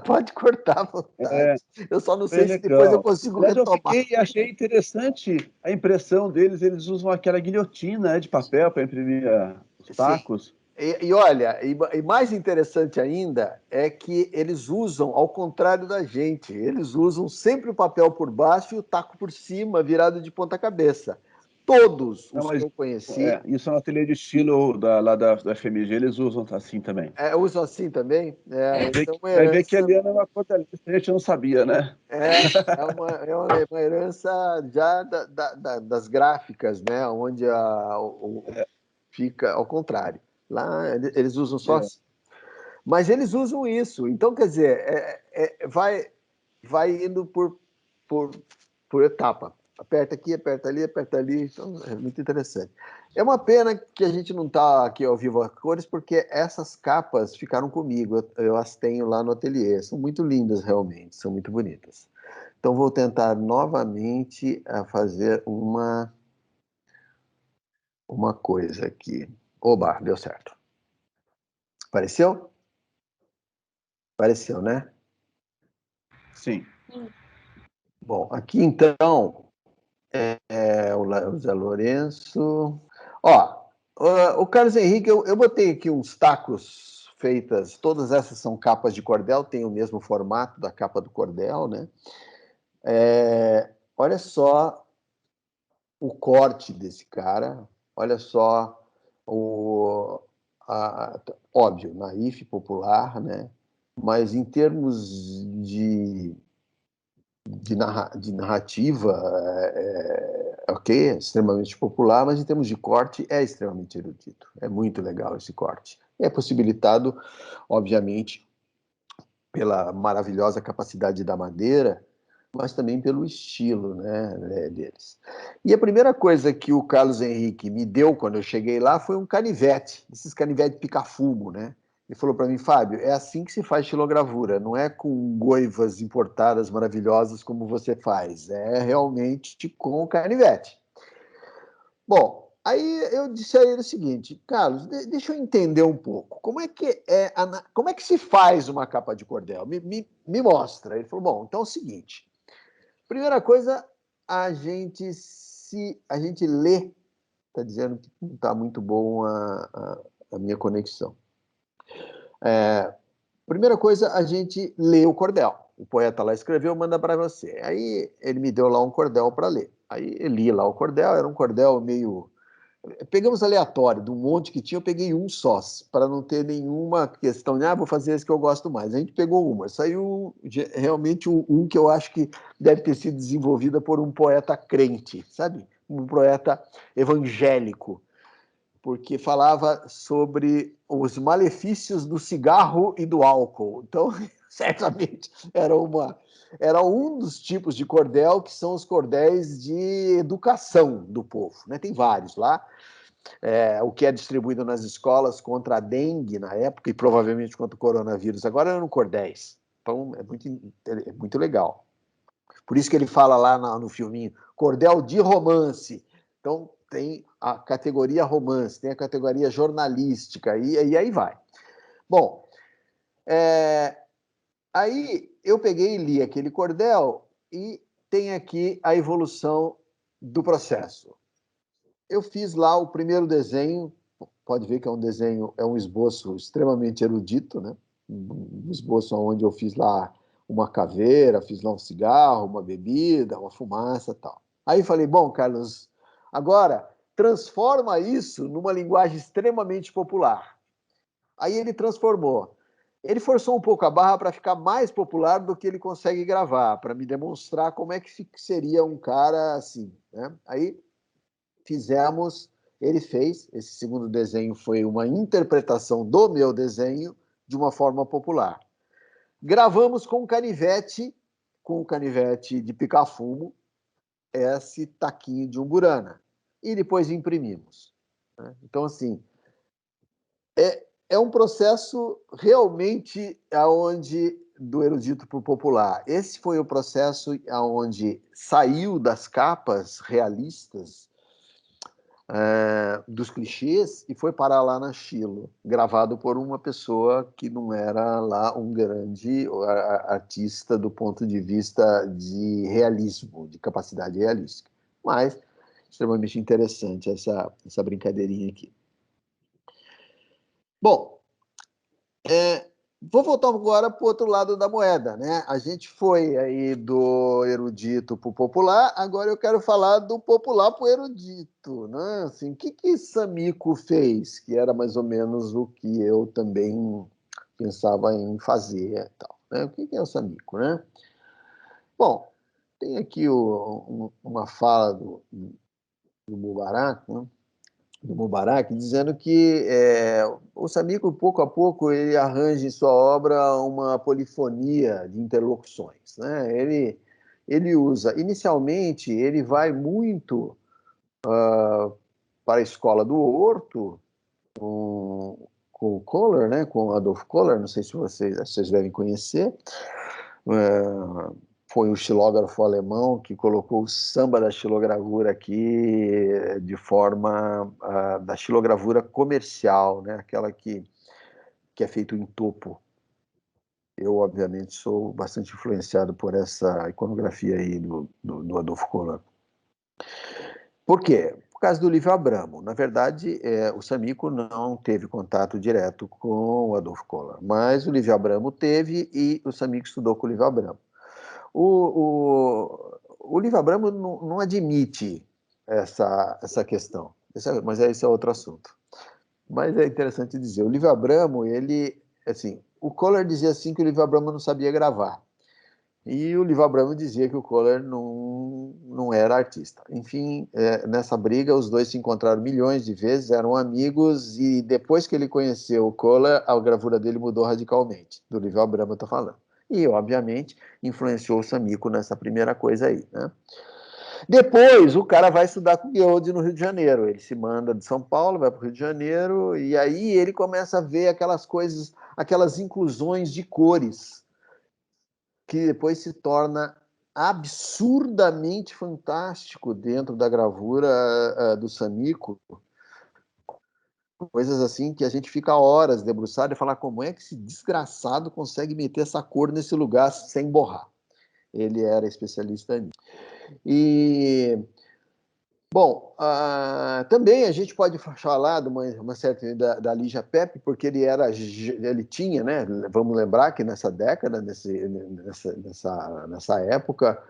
Pode cortar à vontade. É, Eu só não bem sei se depois eu legal. consigo Aliás, eu retomar. achei interessante a impressão deles. Eles usam aquela guilhotina, né, de papel para imprimir os Sim. tacos. E olha, e mais interessante ainda é que eles usam ao contrário da gente. Eles usam sempre o papel por baixo e o taco por cima, virado de ponta cabeça. Todos Não, os que mas eu conheci isso é um ateliê de estilo lá da FMG, eles usam assim também. usam assim também. Isso é uma Vai ver que a herança. Liana é uma cordelista, a gente não sabia, né? É uma herança já das gráficas, né? Onde fica ao contrário. Lá eles usam só assim. Mas eles usam isso. Então, quer dizer, vai indo por etapa. Aperta aqui, aperta ali, aperta ali. Então, é muito interessante. É uma pena que a gente não está aqui ao vivo a cores, porque essas capas ficaram comigo. Eu as tenho lá no ateliê. São muito lindas, realmente. São muito bonitas. Então, vou tentar novamente fazer uma coisa aqui. Oba, deu certo. Apareceu? Apareceu, né? Sim. Bom, aqui então o Zé Lourenço. Ó, o Carlos Henrique, eu botei aqui uns tacos feitas, todas essas são capas de cordel, tem o mesmo formato da capa do cordel, né? Olha só o corte desse cara, olha só óbvio, naif popular, né? Mas em termos de narrativa, ok, é extremamente popular, mas em termos de corte é extremamente erudito. É muito legal esse corte. É possibilitado, obviamente, pela maravilhosa capacidade da madeira, mas também pelo estilo, né, deles. E a primeira coisa que o Carlos Henrique me deu quando eu cheguei lá foi um canivete, esses canivetes pica-fumo, né? Ele falou para mim, Fábio, é assim que se faz xilogravura, não é com goivas importadas maravilhosas como você faz, é realmente com canivete. Bom, aí eu disse a ele o seguinte, Carlos, deixa eu entender um pouco, como é que se faz uma capa de cordel? Me mostra. Ele falou, bom, então é o seguinte, primeira coisa, a gente lê, está dizendo que não está muito bom a minha conexão. Primeira coisa, a gente lê o cordel. O poeta lá escreveu, manda para você. Aí ele me deu lá um cordel para ler. Aí eu li lá o cordel, era um cordel meio... Pegamos aleatório, de um monte que tinha, eu peguei um só, para não ter nenhuma questão de, vou fazer esse que eu gosto mais. A gente pegou uma, saiu realmente um que eu acho que deve ter sido desenvolvida por um poeta crente, sabe? Um poeta evangélico, porque falava sobre os malefícios do cigarro e do álcool. Então, certamente, era um dos tipos de cordel que são os cordéis de educação do povo, né? Tem vários lá. O que é distribuído nas escolas contra a dengue na época e provavelmente contra o coronavírus agora eram cordéis. Então, é muito legal. Por isso que ele fala lá no filminho, cordel de romance. Então, tem a categoria romance, tem a categoria jornalística, e aí vai. Bom, aí eu peguei e li aquele cordel e tem aqui a evolução do processo. Eu fiz lá o primeiro desenho, pode ver que é um desenho, é um esboço extremamente erudito, né? Um esboço onde eu fiz lá uma caveira, fiz lá um cigarro, uma bebida, uma fumaça e tal. Aí falei, bom, Carlos, agora transforma isso numa linguagem extremamente popular. Aí ele transformou. Ele forçou um pouco a barra para ficar mais popular do que ele consegue gravar, para me demonstrar como é que seria um cara assim, né? Aí ele fez, esse segundo desenho foi uma interpretação do meu desenho de uma forma popular. Gravamos com o canivete de picar fumo, esse taquinho de umburana, e depois imprimimos, né? Então, assim, é um processo realmente do erudito para o popular. Esse foi o processo aonde saiu das capas realistas, dos clichês, e foi parar lá na Chilo, gravado por uma pessoa que não era lá um grande artista do ponto de vista de realismo, de capacidade realística. Mas extremamente interessante essa brincadeirinha aqui. Bom, vou voltar agora para o outro lado da moeda, né? A gente foi aí do erudito para o popular, agora eu quero falar do popular para o erudito, né? Assim, o que Samico fez, que era mais ou menos o que eu também pensava em fazer e tal, né? O que é o Samico, né? Bom, tem aqui uma fala do Mubarak, né? Do Mubarak, dizendo que o Samico, pouco a pouco, ele arranja em sua obra uma polifonia de interlocuções, né? Ele usa, inicialmente, ele vai muito para a escola do Horto, com o Kohler, né? Com Adolf Kohler, não sei se vocês devem conhecer. Foi um xilógrafo alemão que colocou o samba da xilogravura aqui de forma da xilogravura comercial, né? Aquela que é feito em topo. Eu, obviamente, sou bastante influenciado por essa iconografia aí do Adolf Kohler. Por quê? Por causa do Livio Abramo. Na verdade, o Samico não teve contato direto com o Adolf Kohler, mas o Livio Abramo teve, e o Samico estudou com o Livio Abramo. O Livio Abramo não admite essa questão, mas esse é outro assunto. Mas é interessante dizer, o Livio Abramo, assim, o Kohler dizia assim que o Livio Abramo não sabia gravar, e o Livio Abramo dizia que o Kohler não era artista. Enfim, nessa briga, os dois se encontraram milhões de vezes, eram amigos, e depois que ele conheceu o Kohler, a gravura dele mudou radicalmente. Do Livio Abramo eu estou falando. E, obviamente, influenciou o Samico nessa primeira coisa aí, né? Depois, o cara vai estudar com o Guild no Rio de Janeiro. Ele se manda de São Paulo, vai para o Rio de Janeiro, e aí ele começa a ver aquelas coisas, aquelas inclusões de cores, que depois se torna absurdamente fantástico dentro da gravura do Samico. Coisas assim que a gente fica horas debruçado e falar como é que esse desgraçado consegue meter essa cor nesse lugar sem borrar. Ele era especialista nisso. E, bom, também a gente pode falar de uma certa da Lígia Pepe, porque ele tinha, né? Vamos lembrar que nessa década, nessa época,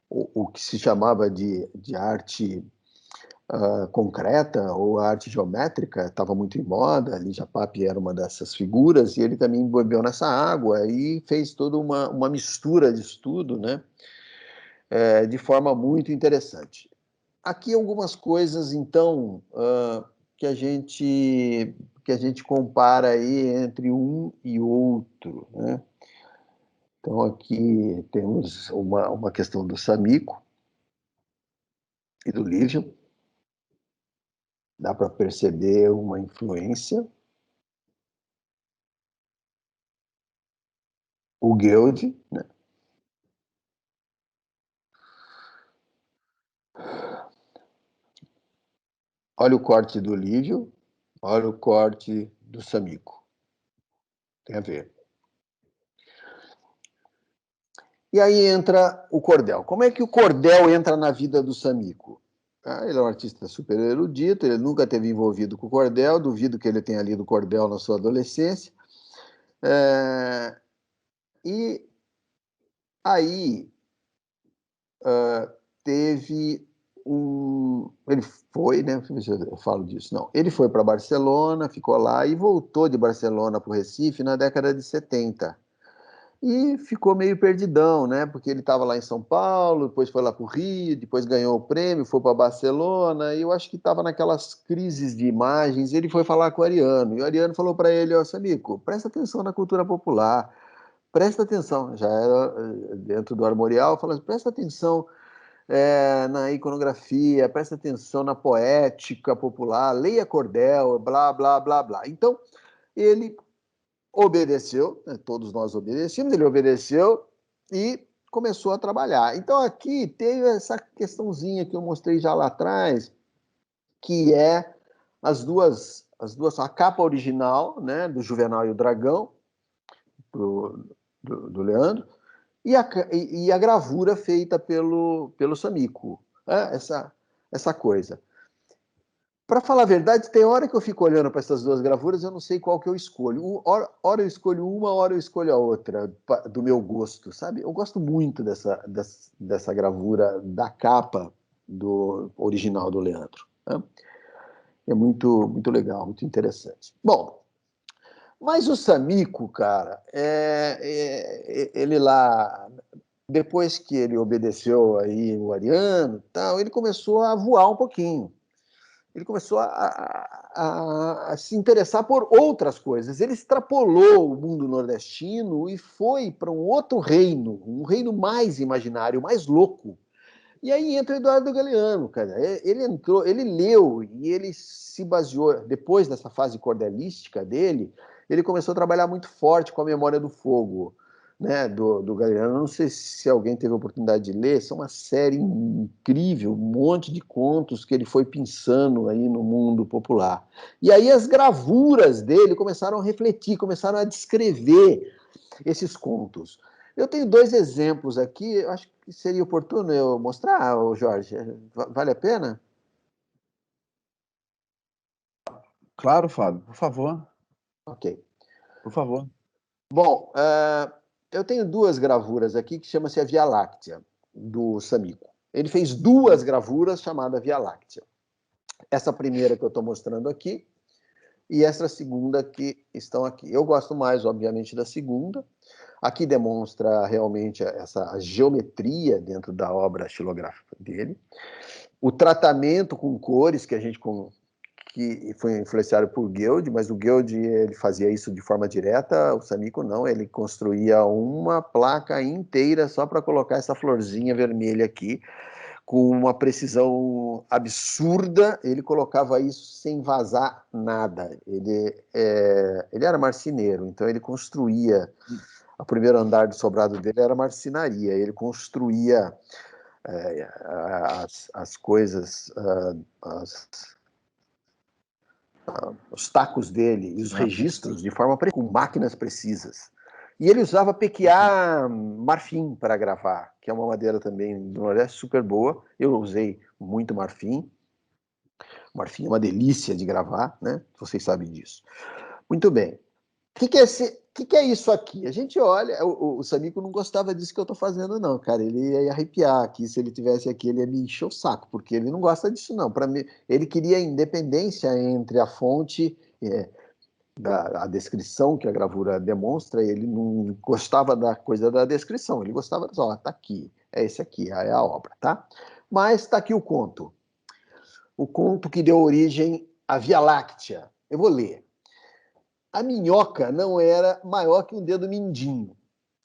o que se chamava de arte concreta ou arte geométrica estava muito em moda. Lígia Pape era uma dessas figuras, e ele também bebeu nessa água e fez toda uma mistura de estudo, né? De forma muito interessante. Aqui algumas coisas, então, que a gente compara aí entre um e outro, né? Então, aqui temos uma questão do Samico e do Lívio. Dá para perceber uma influência. O Guild, né? Olha o corte do Lívio, olha o corte do Samico. Tem a ver. E aí entra o cordel. Como é que o cordel entra na vida do Samico? Ele é um artista super erudito, ele nunca teve envolvido com o cordel, duvido que ele tenha lido cordel na sua adolescência. E aí teve Ele foi, né? Deixa eu ver se eu falo disso. Não, ele foi para Barcelona, ficou lá e voltou de Barcelona para o Recife na década de 70. E ficou meio perdidão, né? Porque ele estava lá em São Paulo, depois foi lá para o Rio, depois ganhou o prêmio, foi para Barcelona, e eu acho que estava naquelas crises de imagens. E ele foi falar com o Ariano, e o Ariano falou para ele: ó, Samico, presta atenção na cultura popular, presta atenção. Já era dentro do Armorial, falou assim, presta atenção na iconografia, presta atenção na poética popular, leia Cordel, blá, blá, blá, blá. Então, ele obedeceu, né, todos nós obedecemos, ele obedeceu e começou a trabalhar. Então, aqui tem essa questãozinha que eu mostrei já lá atrás, que é a capa original, né, do Juvenal e o Dragão, do Leandro, e a gravura feita pelo Samico. Essa coisa. Para falar a verdade, tem hora que eu fico olhando para essas duas gravuras, eu não sei qual que eu escolho. Hora eu escolho uma, hora eu escolho a outra, do meu gosto, sabe? Eu gosto muito dessa gravura da capa do original do Leandro. Né? É muito, muito legal, muito interessante. Bom, mas o Samico, cara, ele lá, depois que ele obedeceu aí o Ariano e tal, ele começou a voar um pouquinho. Ele começou a se interessar por outras coisas. Ele extrapolou o mundo nordestino e foi para um outro reino, um reino mais imaginário, mais louco. E aí entra o Eduardo Galeano, cara. Ele entrou, ele leu e ele se baseou, depois dessa fase cordelística dele, ele começou a trabalhar muito forte com a Memória do Fogo, né, do Galeano. Não sei se alguém teve a oportunidade de ler, são uma série incrível, um monte de contos que ele foi pensando aí no mundo popular. E aí as gravuras dele começaram a refletir, começaram a descrever esses contos. Eu tenho dois exemplos aqui, eu acho que seria oportuno eu mostrar, Jorge. Vale a pena? Claro, Fábio, por favor. Ok. Por favor. Bom, eu tenho duas gravuras aqui que chama-se a Via Láctea, do Samico. Ele fez duas gravuras chamadas Via Láctea. Essa primeira que eu estou mostrando aqui e essa segunda que estão aqui. Eu gosto mais, obviamente, da segunda. Aqui demonstra realmente essa geometria dentro da obra xilográfica dele. O tratamento com cores que foi influenciado por Guild, mas o Guild ele fazia isso de forma direta, o Samico não, ele construía uma placa inteira só para colocar essa florzinha vermelha aqui, com uma precisão absurda, ele colocava isso sem vazar nada. Ele era marceneiro, então ele construía, o primeiro andar do sobrado dele era marcenaria, ele construía as coisas, os tacos dele e os registros de forma com máquinas precisas. E ele usava PQA marfim para gravar, que é uma madeira também do Nordeste super boa. Eu usei muito marfim. Marfim é uma delícia de gravar, né? Vocês sabem disso. Muito bem. O que é isso aqui? A gente olha, o Samico não gostava disso que eu estou fazendo, não, cara. Ele ia arrepiar aqui. Se ele tivesse aqui, ele ia me encher o saco, porque ele não gosta disso, não. Para mim, ele queria independência entre a fonte, a descrição que a gravura demonstra. Ele não gostava da coisa da descrição. Ele gostava de, ó, tá aqui, é esse aqui, é a obra, tá? Mas está aqui o conto. O conto que deu origem à Via Láctea. Eu vou ler. A minhoca não era maior que um dedo mindinho.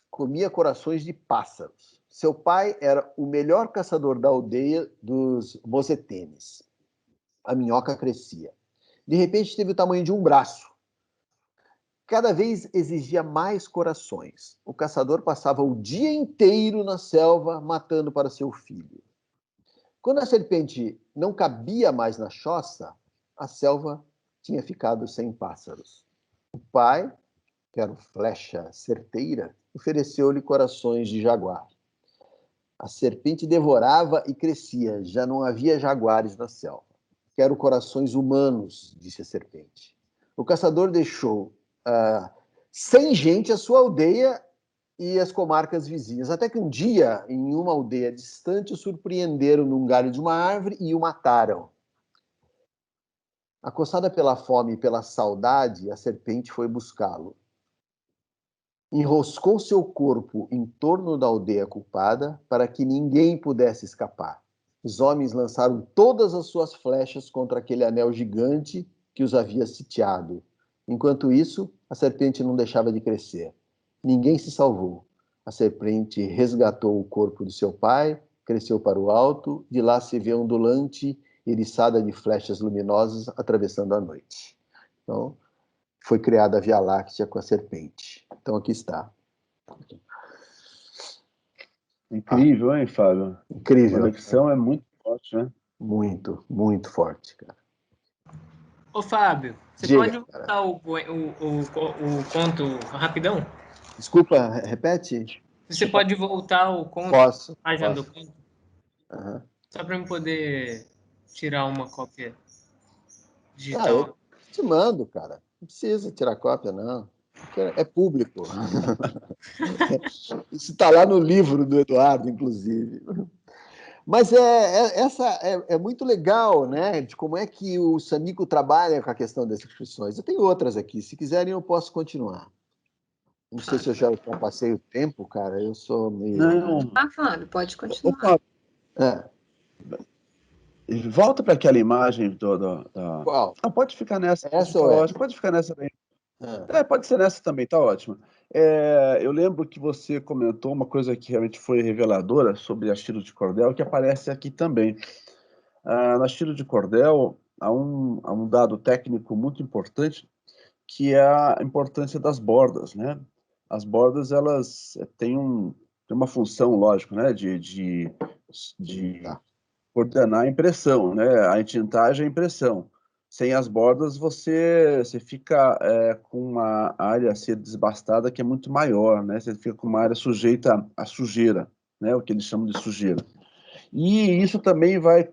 Comia corações de pássaros. Seu pai era o melhor caçador da aldeia dos mocetenes. A minhoca crescia. De repente teve o tamanho de um braço. Cada vez exigia mais corações. O caçador passava o dia inteiro na selva matando para seu filho. Quando a serpente não cabia mais na choça, a selva tinha ficado sem pássaros. O pai, que era flecha certeira, ofereceu-lhe corações de jaguar. A serpente devorava e crescia, já não havia jaguares na selva. Quero corações humanos, disse a serpente. O caçador deixou sem gente a sua aldeia e as comarcas vizinhas. Até que um dia, em uma aldeia distante, o surpreenderam num galho de uma árvore e o mataram. Acossada pela fome e pela saudade, a serpente foi buscá-lo. Enroscou seu corpo em torno da aldeia culpada para que ninguém pudesse escapar. Os homens lançaram todas as suas flechas contra aquele anel gigante que os havia sitiado. Enquanto isso, a serpente não deixava de crescer. Ninguém se salvou. A serpente resgatou o corpo de seu pai, cresceu para o alto, de lá se vê ondulante, eriçada de flechas luminosas atravessando a noite. Então, foi criada a Via Láctea com a serpente. Então, aqui está. Incrível, hein, Fábio? A Incrível. conexão é muito forte, né? Muito, muito forte, cara. Ô, Fábio, você Diga, pode voltar o conto rapidão? Desculpa, repete? Você pode voltar o conto, Posso. a página do conto, Uhum. só para eu poder tirar uma cópia digital. Eu te mando, cara. Não precisa tirar cópia, não. É público. Isso está lá no livro do Eduardo, inclusive. Mas essa é muito legal, né? De como é que o Samico trabalha com a questão das inscrições. Eu tenho outras aqui. Se quiserem, eu posso continuar. Não sei se eu já ultrapassei o tempo, cara. Eu sou meio. Não. Fábio, pode Ô, continuar. Fábio, É. volta para aquela imagem Qual? Ah, pode ficar nessa. Essa ou essa? Pode ficar nessa também. É. Pode ser nessa também, tá ótimo. Eu lembro que você comentou uma coisa que realmente foi reveladora sobre a Chilo de Cordel, que aparece aqui também. Na Chilo de Cordel, há um dado técnico muito importante, que é a importância das bordas, né? As bordas, elas têm uma função, lógico, né? De Tá. coordenar a impressão, né? A entintagem é a impressão. Sem as bordas, você fica com uma área a ser desbastada que é muito maior, né? Você fica com uma área sujeita à sujeira, né? O que eles chamam de sujeira. E isso também vai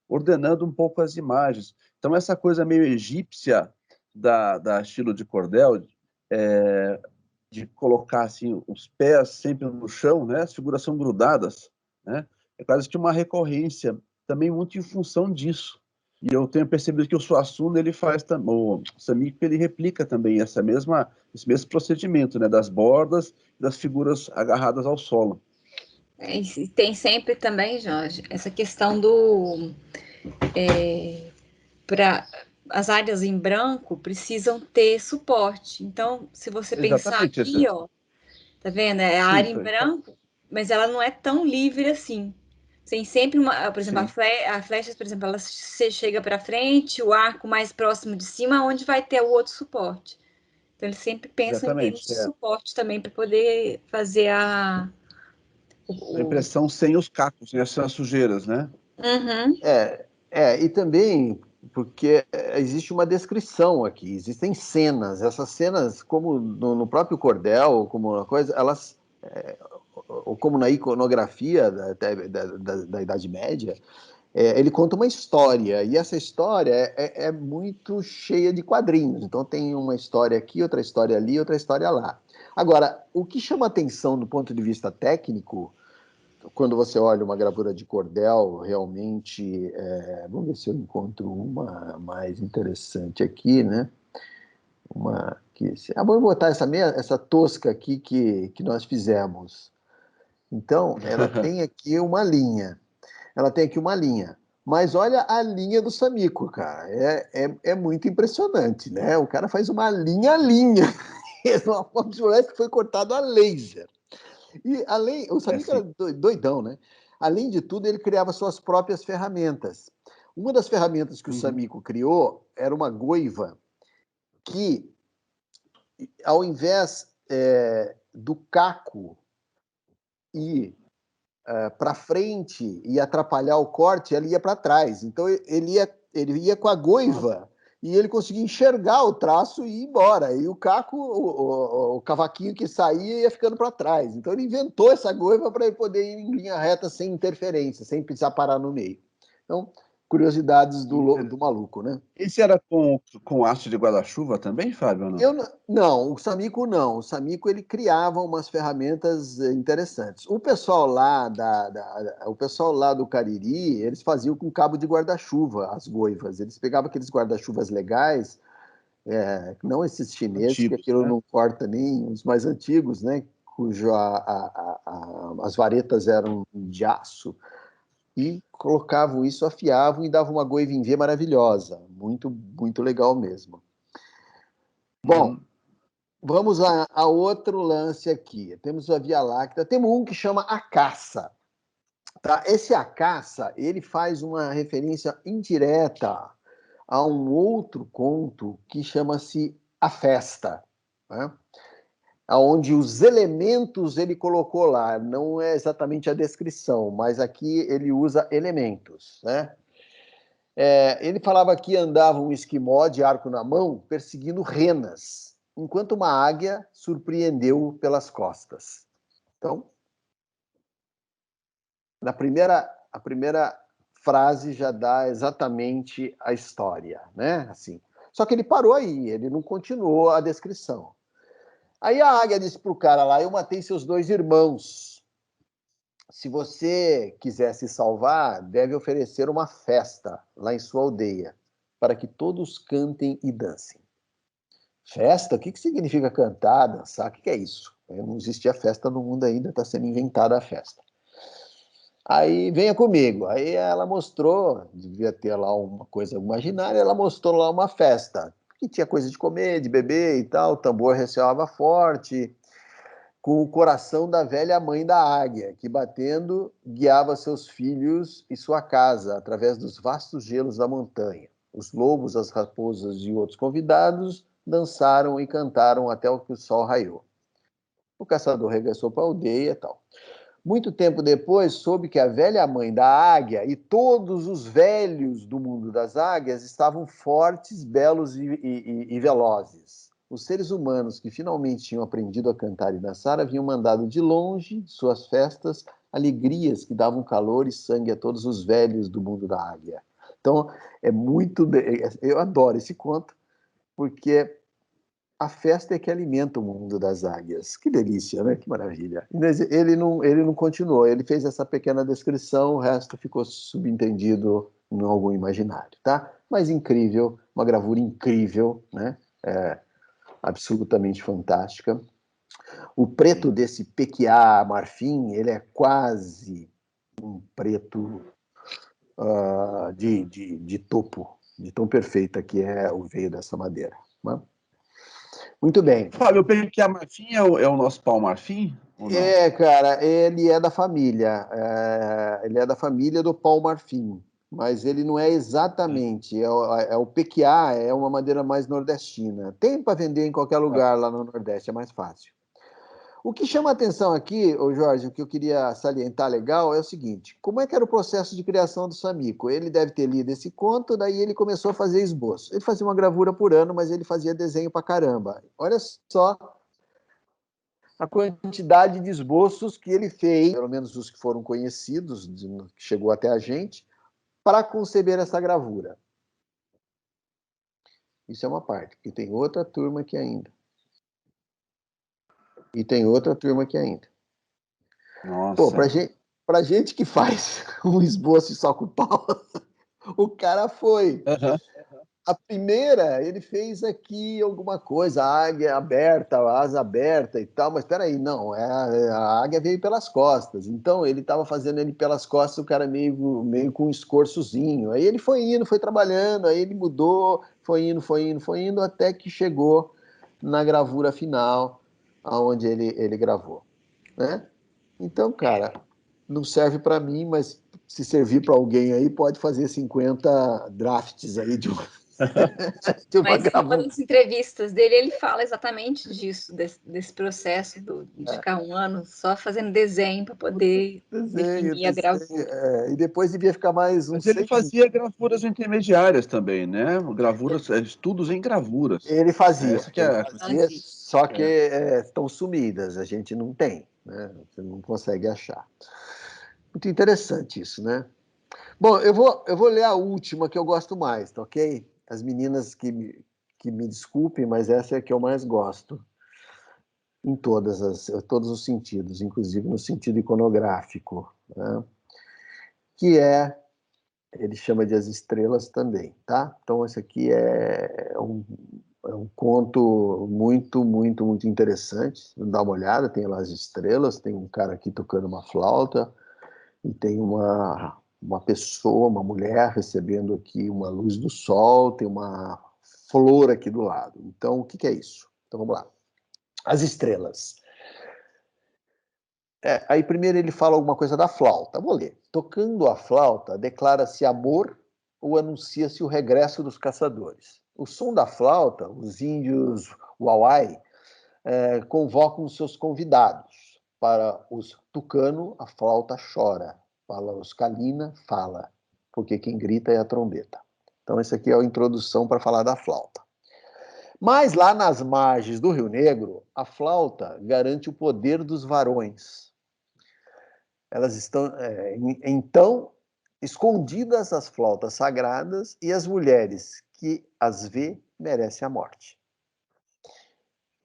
ordenando um pouco as imagens. Então, essa coisa meio egípcia da estilo de cordel, de colocar assim, os pés sempre no chão, né? As figuras são grudadas, né? É quase que uma recorrência, também muito em função disso. E eu tenho percebido que o Suassuna, ele faz também, o Samico, ele replica também esse mesmo procedimento, né? Das bordas e das figuras agarradas ao solo. E tem sempre também, Jorge, essa questão para as áreas em branco precisam ter suporte. Então, se você pensar Exatamente, aqui, ó, tá vendo? É a área em branco, mas ela não é tão livre assim. Tem sempre uma, por exemplo, a flecha, por exemplo, ela chega para frente, o arco mais próximo de cima, onde vai ter o outro suporte. Então, eles sempre pensam em termos de suporte também para poder fazer a impressão sem os cacos, sem as sujeiras, né? Uhum. E também porque existe uma descrição aqui, existem cenas, essas cenas, como no próprio cordel, como uma coisa, elas, ou como na iconografia da Idade Média, ele conta uma história, e essa história é muito cheia de quadrinhos, então tem uma história aqui, outra história ali, outra história lá. Agora, o que chama atenção do ponto de vista técnico, quando você olha uma gravura de cordel, realmente, vamos ver se eu encontro uma mais interessante aqui, né? Vou botar essa tosca aqui que nós fizemos. Então, ela tem aqui uma linha. Mas olha a linha do Samico, cara. É muito impressionante, né? O cara faz uma linha. Uma forma de floresta que foi cortado a laser. E o Samico era doidão, né? Além de tudo, ele criava suas próprias ferramentas. Uma das ferramentas que o Samico criou era uma goiva que, ao invés do caco ir para frente e atrapalhar o corte, ela ia para trás. Então, ele ia com a goiva e ele conseguia enxergar o traço e ir embora. E o caco, o cavaquinho que saía, ia ficando para trás. Então, ele inventou essa goiva para ele poder ir em linha reta sem interferência, sem precisar parar no meio. Então, curiosidades do maluco, né? Esse era com haste de guarda-chuva também, Fábio, ou não? Não, o Samico não. O Samico ele criava umas ferramentas interessantes. O pessoal lá o pessoal lá do Cariri, eles faziam com cabo de guarda-chuva as goivas. Eles pegavam aqueles guarda-chuvas legais, não esses chineses, que Antigos, aquilo né? não corta nem os mais antigos, né? Cujo as varetas eram de aço. E colocavam isso, afiavam e davam uma goiva em V maravilhosa. Muito, muito legal mesmo. Bom, vamos a outro lance aqui. Temos a Via Láctea, temos um que chama A Caça. Tá? Esse A Caça, ele faz uma referência indireta a um outro conto que chama-se A Festa, né? Onde os elementos ele colocou lá, não é exatamente a descrição, mas aqui ele usa elementos, né? Ele falava que andava um esquimó de arco na mão perseguindo renas, enquanto uma águia surpreendeu pelas costas. Então, a primeira frase já dá exatamente a história, né? Assim. Só que ele parou aí, ele não continuou a descrição. Aí a águia disse para o cara lá: eu matei seus 2 irmãos. Se você quiser se salvar, deve oferecer uma festa lá em sua aldeia, para que todos cantem e dancem. Festa? O que significa cantar, dançar? O que é isso? Não existia festa no mundo ainda, está sendo inventada a festa. Aí, venha comigo. Aí ela mostrou, devia ter lá uma coisa imaginária, ela mostrou lá uma festa, que tinha coisa de comer, de beber e tal, o tambor ressoava forte, com o coração da velha mãe da águia, que batendo guiava seus filhos e sua casa através dos vastos gelos da montanha. Os lobos, as raposas e outros convidados dançaram e cantaram até que o sol raiou. O caçador regressou para a aldeia e tal. Muito tempo depois, soube que a velha mãe da águia e todos os velhos do mundo das águias estavam fortes, belos e velozes. Os seres humanos que finalmente tinham aprendido a cantar e dançar haviam mandado de longe de suas festas alegrias que davam calor e sangue a todos os velhos do mundo da águia. Então, eu adoro esse conto, porque a festa é que alimenta o mundo das águias. Que delícia, né? Que maravilha. Ele não continuou, ele fez essa pequena descrição, o resto ficou subentendido em algum imaginário, tá? Mas incrível, uma gravura incrível, né? Absolutamente fantástica. O preto desse pequiá marfim, ele é quase um preto de topo, de tão perfeita que é o veio dessa madeira, né? Muito bem. Fábio, eu pensei que a marfim é o nosso pau-marfim, ou não? Cara, ele é da família. Ele é da família do pau-marfim, mas ele não é exatamente. O pequiá, é uma madeira mais nordestina. Tem para vender em qualquer lugar lá no Nordeste, é mais fácil. O que chama a atenção aqui, ô Jorge, o que eu queria salientar legal é o seguinte: como é que era o processo de criação do Samico? Ele deve ter lido esse conto, daí ele começou a fazer esboço. Ele fazia uma gravura por ano, mas ele fazia desenho pra caramba. Olha só a quantidade de esboços que ele fez, pelo menos os que foram conhecidos, que chegou até a gente, para conceber essa gravura. Isso é uma parte, porque tem outra turma aqui ainda. E tem outra turma aqui ainda. Nossa. Pô, pra gente que faz um esboço só com o pau, o cara foi. Uhum. A primeira, ele fez aqui alguma coisa, a águia aberta, a asa aberta e tal, mas peraí, não, a águia veio pelas costas, então ele estava fazendo ele pelas costas, o cara meio com um escorçozinho, aí ele foi indo, foi trabalhando, aí ele mudou, foi indo, até que chegou na gravura final, aonde ele gravou, né? Então, cara, não serve para mim, mas se servir para alguém aí, pode fazer 50 drafts aí de uma Mas em uma gravura. das entrevistas dele, ele fala exatamente disso, desse processo de ficar um ano só fazendo desenho para poder definir a gravura. E depois devia ficar mais uns Mas ele 6 fazia gravuras intermediárias também, né? Gravuras, estudos em gravuras. Ele fazia, Essa que é... só que estão sumidas, a gente não tem, né? Você não consegue achar. Muito interessante isso, né? Bom, eu vou ler a última que eu gosto mais, tá ok? As meninas que me desculpem, mas essa é a que eu mais gosto. Em todos os sentidos, inclusive no sentido iconográfico, né? Que ele chama de As Estrelas também, tá? Então, esse aqui é um conto muito, muito, muito interessante. Dá uma olhada, tem lá as estrelas, tem um cara aqui tocando uma flauta, e tem uma pessoa, uma mulher, recebendo aqui uma luz do sol, tem uma flor aqui do lado. Então, o que é isso? Então, vamos lá. As estrelas. Aí primeiro ele fala alguma coisa da flauta. Vou ler. Tocando a flauta, declara-se amor ou anuncia-se o regresso dos caçadores. O som da flauta, os índios Wauai, convocam os seus convidados. Para os tucano, a flauta chora. Para os calina, fala. Porque quem grita é a trombeta. Então, essa aqui é a introdução para falar da flauta. Mas lá nas margens do Rio Negro, a flauta garante o poder dos varões. Elas estão, então, escondidas as flautas sagradas, e as mulheres que as vê merecem a morte.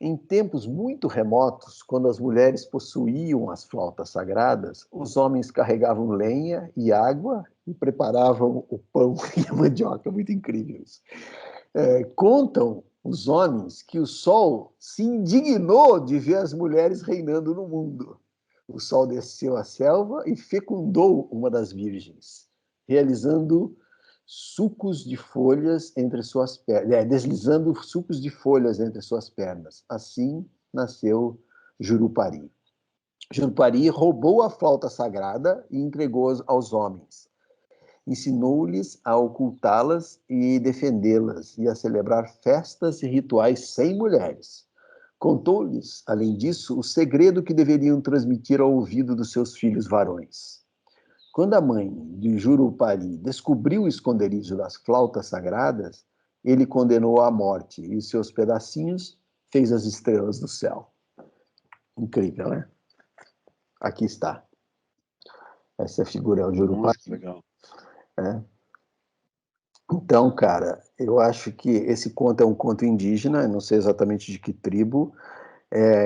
Em tempos muito remotos, quando as mulheres possuíam as flautas sagradas, os homens carregavam lenha e água e preparavam o pão e a mandioca. Muito incrível isso. Contam os homens que o sol se indignou de ver as mulheres reinando no mundo. O sol desceu à selva e fecundou uma das virgens, realizando sucos de folhas entre suas pernas, deslizando sucos de folhas entre suas pernas. Assim nasceu Jurupari. Jurupari roubou a flauta sagrada e entregou aos homens. Ensinou-lhes a ocultá-las e defendê-las, e a celebrar festas e rituais sem mulheres. Contou-lhes, além disso, o segredo que deveriam transmitir ao ouvido dos seus filhos varões. Quando a mãe de Jurupari descobriu o esconderijo das flautas sagradas, ele condenou à morte, e os seus pedacinhos fez as estrelas do céu. Incrível, né? Aqui está. Essa figura é o Jurupari. Muito legal. Então, cara, eu acho que esse conto é um conto indígena, eu não sei exatamente de que tribo.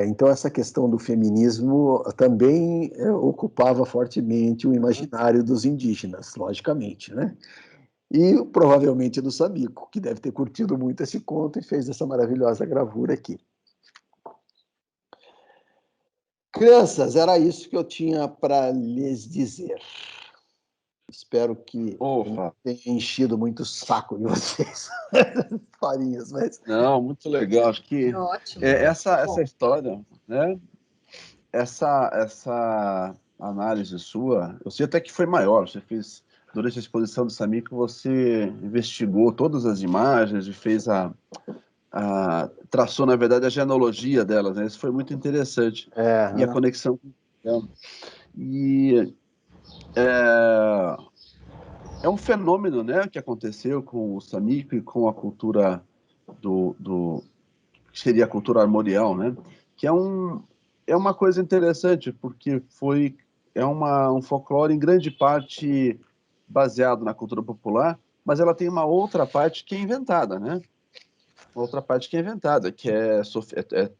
Então, essa questão do feminismo também ocupava fortemente o imaginário dos indígenas, logicamente, né? E provavelmente do Samico, que deve ter curtido muito esse conto e fez essa maravilhosa gravura aqui. Crianças, era isso que eu tinha para lhes dizer. Espero que não tenha enchido muito o saco de vocês. Farinhas, mas... Não, muito legal. Acho que Ótimo. essa história, né? Essa análise sua, eu sei até que foi maior. Você fez, durante a exposição do Samico, você investigou todas as imagens e fez traçou, na verdade, a genealogia delas, né? Isso foi muito interessante. E a conexão. E é um fenômeno, né, que aconteceu com o Samico e com a cultura que seria a cultura armorial, né? Que é uma coisa interessante, porque um folclore em grande parte baseado na cultura popular, mas ela tem uma outra parte que é inventada, né? Outra parte que é inventada, que é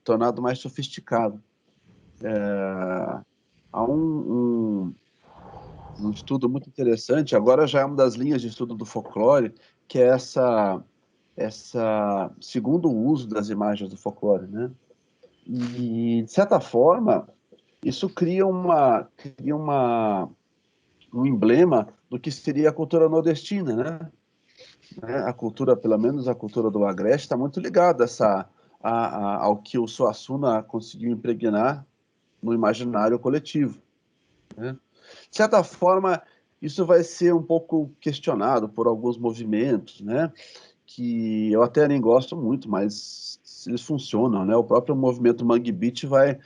tornado mais sofisticado. Há um estudo muito interessante, agora já é uma das linhas de estudo do folclore, que é essa segundo uso das imagens do folclore, né? E, de certa forma, isso cria um emblema do que seria a cultura nordestina, né? A cultura, pelo menos a cultura do Agreste, está muito ligada ao que o Suassuna conseguiu impregnar no imaginário coletivo, né? De certa forma, isso vai ser um pouco questionado por alguns movimentos, né? Que eu até nem gosto muito, mas eles funcionam, né? O próprio movimento Mangue Beat vai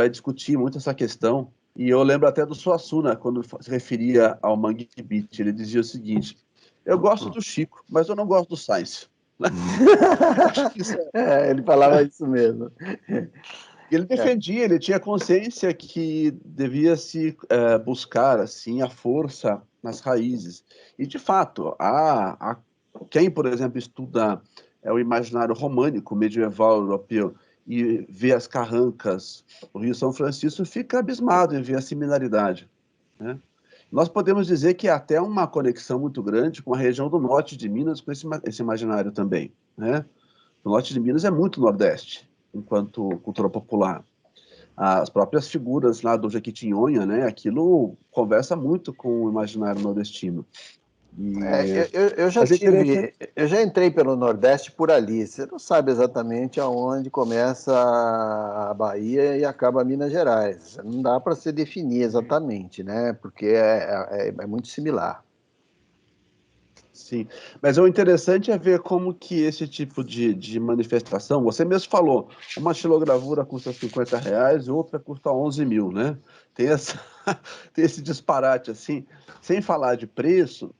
discutir muito essa questão. E eu lembro até do Suassuna, quando se referia ao Mangue Beat, ele dizia o seguinte: eu gosto do Chico, mas eu não gosto do Sainz. Ele falava isso mesmo. Ele ele tinha consciência que devia se buscar assim a força nas raízes. E, de fato, quem, por exemplo, estuda o imaginário românico medieval europeu e vê as carrancas do Rio São Francisco, fica abismado em ver a similaridade, né? Nós podemos dizer que há até uma conexão muito grande com a região do norte de Minas, com esse imaginário também, né? O norte de Minas é muito nordeste, enquanto cultura popular. As próprias figuras lá do Jequitinhonha, né? Aquilo conversa muito com o imaginário nordestino. Eu já entrei pelo Nordeste por ali. Você não sabe exatamente aonde começa a Bahia e acaba Minas Gerais. Não dá para se definir exatamente, né? Porque é muito similar. Sim, mas o interessante é ver como que esse tipo de manifestação, você mesmo falou, uma xilogravura custa R$50 e outra custa 11 mil, né? Tem esse disparate assim, sem falar de preço,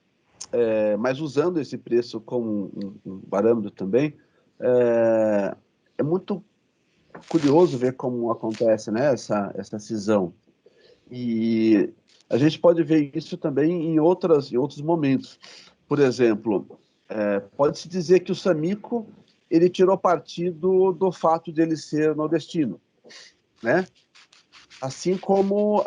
mas usando esse preço como um parâmetro também, é muito curioso ver como acontece, né, essa cisão. E a gente pode ver isso também em outros momentos. Por exemplo, pode-se dizer que o Samico ele tirou partido do fato de ele ser nordestino, né? Assim como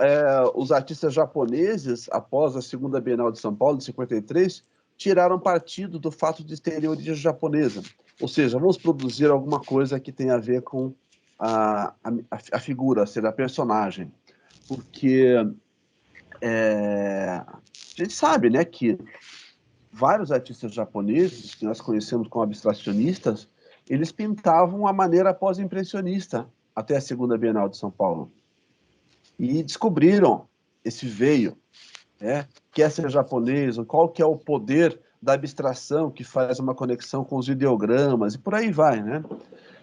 os artistas japoneses, após a Segunda Bienal de São Paulo, de 53, tiraram partido do fato de terem origem japonesa. Ou seja, vamos produzir alguma coisa que tenha a ver com a figura, ser a personagem. Porque a gente sabe, né, que vários artistas japoneses, que nós conhecemos como abstracionistas, eles pintavam a maneira pós-impressionista até a Segunda Bienal de São Paulo. E descobriram esse veio, né? Que é ser japonês, qual que é o poder da abstração que faz uma conexão com os ideogramas, e por aí vai, né?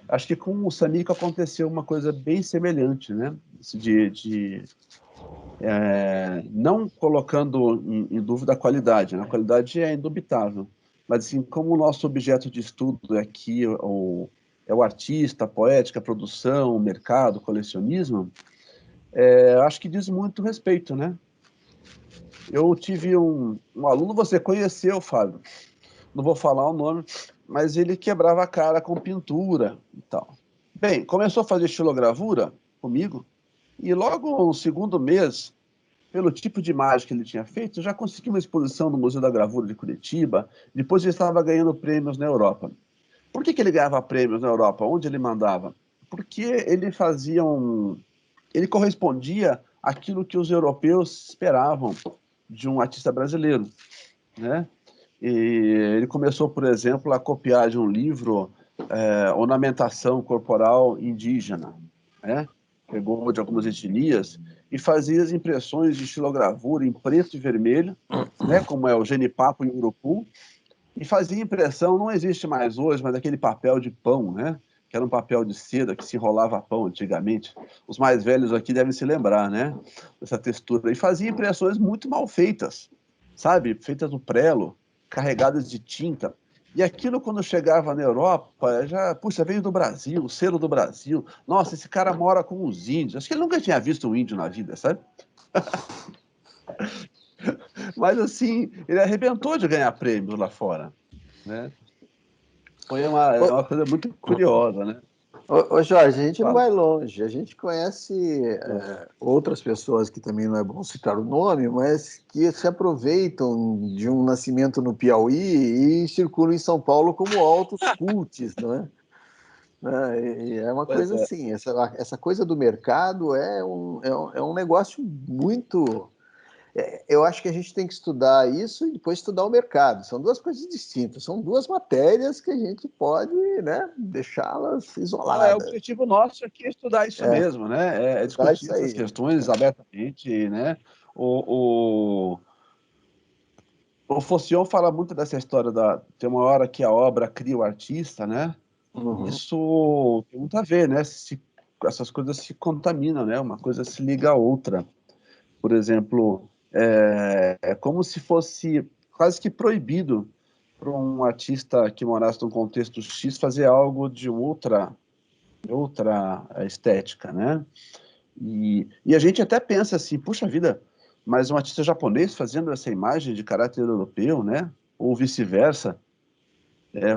Acho que com o Samico aconteceu uma coisa bem semelhante, né? Não colocando em dúvida a qualidade, né? A qualidade é indubitável, mas assim, como o nosso objeto de estudo aqui é o artista, a poética, a produção, o mercado, o colecionismo, acho que diz muito respeito, né? Eu tive um aluno, você conheceu, Fábio, não vou falar o nome, mas ele quebrava a cara com pintura e tal. Bem, começou a fazer estilogravura comigo, e logo no segundo mês, pelo tipo de imagem que ele tinha feito, já conseguiu uma exposição no Museu da Gravura de Curitiba, depois ele estava ganhando prêmios na Europa. Por que ele ganhava prêmios na Europa? Onde ele mandava? Porque ele correspondia àquilo que os europeus esperavam de um artista brasileiro, né? E ele começou, por exemplo, a copiar de um livro ornamentação corporal indígena, né? Pegou de algumas etnias e fazia as impressões de estilogravura em preto e vermelho, né? Como é o genipapo e o urupu, e fazia impressão, não existe mais hoje, mas aquele papel de pão, né? Que era um papel de seda que se enrolava a pão antigamente. Os mais velhos aqui devem se lembrar, né? Dessa textura. E fazia impressões muito mal feitas, sabe? Feitas no prelo, carregadas de tinta. E aquilo, quando chegava na Europa, puxa, veio do Brasil, o selo do Brasil. Nossa, esse cara mora com os índios. Acho que ele nunca tinha visto um índio na vida, sabe? Mas, assim, ele arrebentou de ganhar prêmios lá fora, né? Foi uma coisa muito curiosa, né? Ô Jorge, a gente não vai longe, a gente conhece outras pessoas que também não é bom citar o nome, mas que se aproveitam de um nascimento no Piauí e circulam em São Paulo como altos cults, não é? E é uma coisa assim, essa coisa do mercado é um negócio muito... Eu acho que a gente tem que estudar isso e depois estudar o mercado. São duas coisas distintas, são duas matérias que a gente pode, né, deixá-las isoladas. O objetivo nosso aqui é estudar isso mesmo, né? É discutir essas questões abertamente, né? O Focion fala muito dessa história tem uma hora que a obra cria o artista, né? Uhum. Isso tem muito a ver, né? Essas coisas se contaminam, né? Uma coisa se liga à outra. Por exemplo, é como se fosse quase que proibido para um artista que morasse num contexto X fazer algo de outra estética, né? E a gente até pensa assim, puxa vida, mas um artista japonês fazendo essa imagem de caráter europeu, né? Ou vice-versa,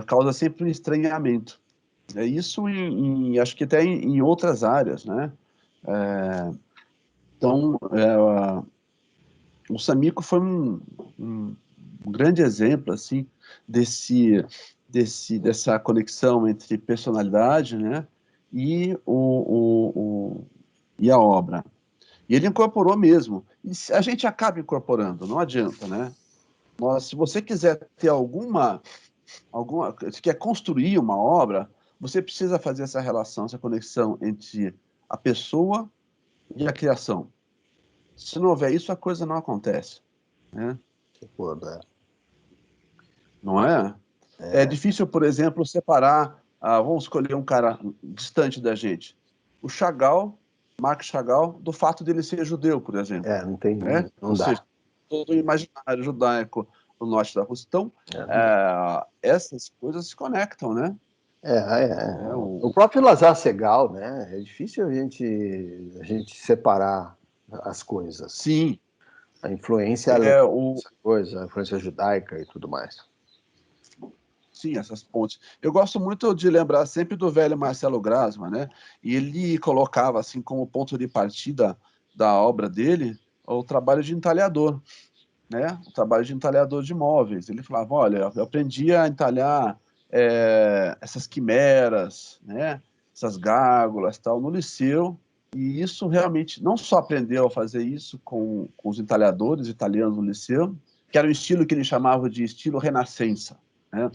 causa sempre um estranhamento. É isso acho que até em outras áreas, né? Então, o Samiko foi um grande exemplo, assim, dessa conexão entre personalidade, né? E, e a obra. E ele incorporou mesmo. E a gente acaba incorporando, não adianta, né? Mas se você quiser ter se quer construir uma obra, você precisa fazer essa relação, essa conexão entre a pessoa e a criação. Se não houver isso, a coisa não acontece, né? Não é? É difícil, por exemplo, separar, vamos escolher um cara distante da gente, o Chagall, Marc Chagall, do fato dele ser judeu, por exemplo. Não tem, né? não Ou dá. seja, todo o imaginário judaico no norte da Rússia. Então, essas coisas se conectam, né? O próprio Lazar Segal, né? É difícil a gente separar as coisas. Sim. A influência essa coisa, a influência judaica e tudo mais. Sim, essas pontes. Eu gosto muito de lembrar sempre do velho Marcelo Grasman, né? E ele colocava assim como ponto de partida da obra dele o trabalho de entalhador, né? O trabalho de entalhador de móveis. Ele falava, olha, eu aprendi a entalhar essas quimeras, né? Essas gárgulas, tal, no liceu. E isso realmente, não só aprendeu a fazer isso com os entalhadores italianos no liceu, que era um estilo que ele chamava de estilo renascença, né?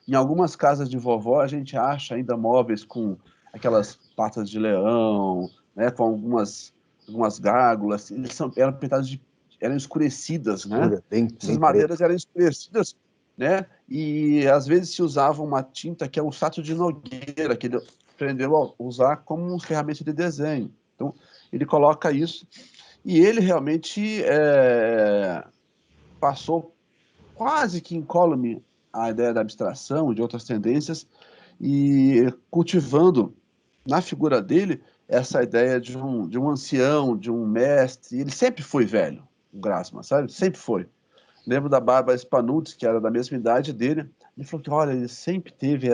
Em algumas casas de vovó, a gente acha ainda móveis com aquelas patas de leão, né, com algumas gárgulas. Eram pintados eram escurecidas, né? Essas madeiras eram escurecidas, né? E às vezes se usava uma tinta que é um sato de nogueira, que ele aprendeu a usar como ferramenta de desenho. Então, ele coloca isso. E ele realmente passou quase que incólume a ideia da abstração, de outras tendências, e cultivando na figura dele essa ideia de um ancião, de um mestre. Ele sempre foi velho, o Grassman, sabe? Sempre foi. Lembro da Bárbara Spanucci, que era da mesma idade dele, ele falou que, olha, ele sempre teve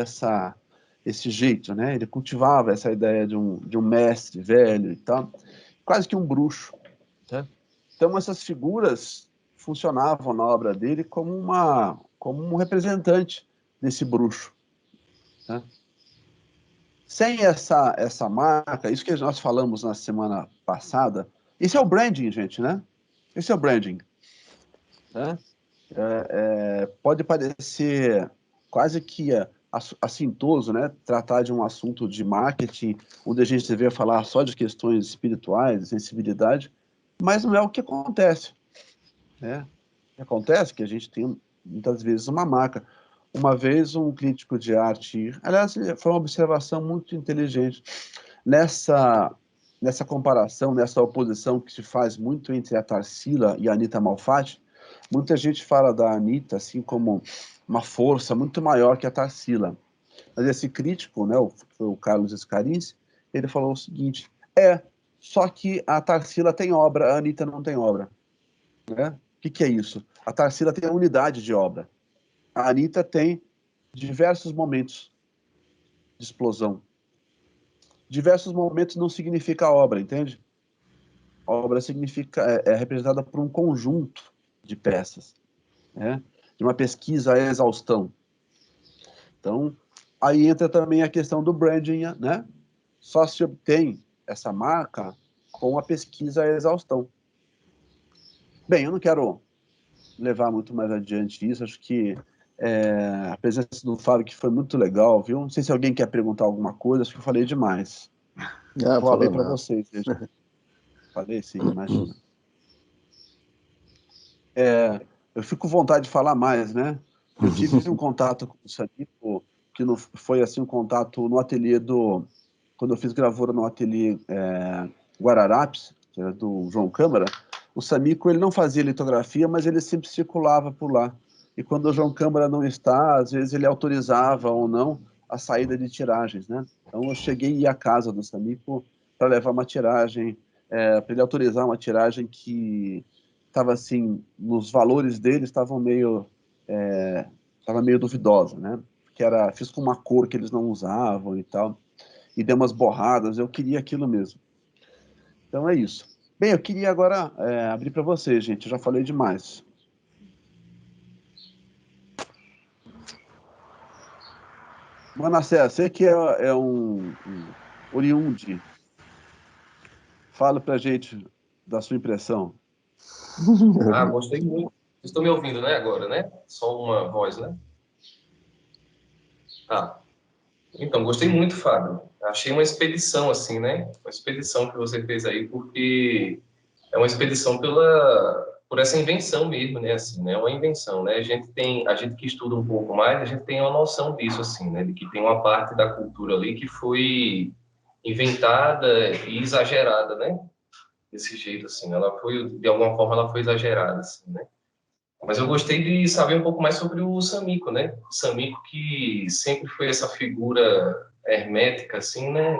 esse jeito, né? Ele cultivava essa ideia de um mestre velho e tal, quase que um bruxo, né? Então, essas figuras funcionavam na obra dele como um representante desse bruxo, né? Sem essa marca, isso que nós falamos na semana passada, esse é o branding, gente, né? Esse é o branding, né? Pode parecer quase que assintoso, né? Tratar de um assunto de marketing, onde a gente deveria falar só de questões espirituais, de sensibilidade, mas não é o que acontece, né? O que acontece é que a gente tem, muitas vezes, uma marca. Uma vez, um crítico de arte, aliás, foi uma observação muito inteligente, nessa comparação, nessa oposição que se faz muito entre a Tarsila e a Anita Malfatti, muita gente fala da Anita assim como uma força muito maior que a Tarsila. Mas esse crítico, né, o Carlos Escarins, ele falou o seguinte, só que a Tarsila tem obra, a Anita não tem obra, né? O que é isso? A Tarsila tem a unidade de obra. A Anita tem diversos momentos de explosão. Diversos momentos não significa obra, entende? A obra significa, é representada por um conjunto de peças, né? De uma pesquisa à exaustão. Então, aí entra também a questão do branding, né? Só se obtém essa marca com a pesquisa à exaustão. Bem, eu não quero levar muito mais adiante isso, acho que a presença do Fábio que foi muito legal, viu? Não sei se alguém quer perguntar alguma coisa, acho que eu falei demais. Falei para vocês. Falei, sim, imagina. Eu fico com vontade de falar mais, né? Eu tive um contato com o Samiko, que não foi assim um contato no ateliê quando eu fiz gravura no ateliê Guararapes, que era do João Câmara. O Samiko, ele não fazia litografia, mas ele sempre circulava por lá. E quando o João Câmara não está, às vezes ele autorizava ou não a saída de tiragens, né? Então eu cheguei a ir à casa do Samiko para levar uma tiragem, para ele autorizar uma tiragem que estava assim, nos valores deles estavam tava meio duvidosa, né? Que fiz com uma cor que eles não usavam e tal, e dei umas borradas, eu queria aquilo mesmo. Então é isso. Bem, eu queria agora abrir para vocês, gente, eu já falei demais. Manassés, você que é um oriundi, fala pra gente da sua impressão. Ah, gostei muito. Vocês estão me ouvindo, né, agora, né? Só uma voz, né? Ah, então, gostei muito, Fábio. Achei uma expedição, assim, né? Uma expedição que você fez aí, porque é uma expedição por essa invenção mesmo, né? Assim, né? É uma invenção, né? A gente que estuda um pouco mais, a gente tem uma noção disso, assim, né? De que tem uma parte da cultura ali que foi inventada e exagerada, né? Desse jeito, assim. De alguma forma, ela foi exagerada, assim, né? Mas eu gostei de saber um pouco mais sobre o Samico, né? O Samico que sempre foi essa figura hermética, assim, né?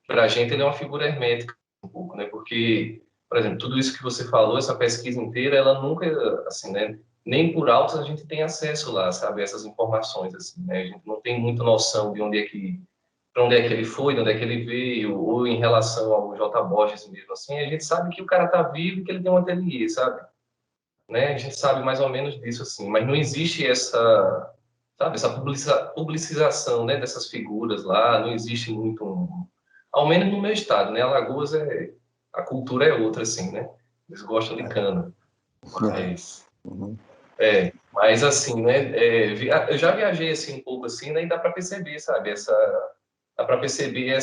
Para a gente ele é uma figura hermética um pouco, né? Porque, por exemplo, tudo isso que você falou, essa pesquisa inteira, ela nunca, assim, né? Nem por alto a gente tem acesso lá, sabe? Essas informações, assim, né? A gente não tem muita noção de para onde é que ele foi, de onde é que ele veio, ou em relação ao J. Borges mesmo, assim, a gente sabe que o cara tá vivo e que ele tem um ateliê, sabe? Né? A gente sabe mais ou menos disso, assim, mas não existe sabe, essa publicização, né, dessas figuras lá, não existe muito, ao menos no meu estado, né, Alagoas a cultura é outra, assim, né, eles gostam de cana, mas, mas assim, né, eu já viajei, assim, um pouco, assim, né, e dá para perceber, sabe, dá para perceber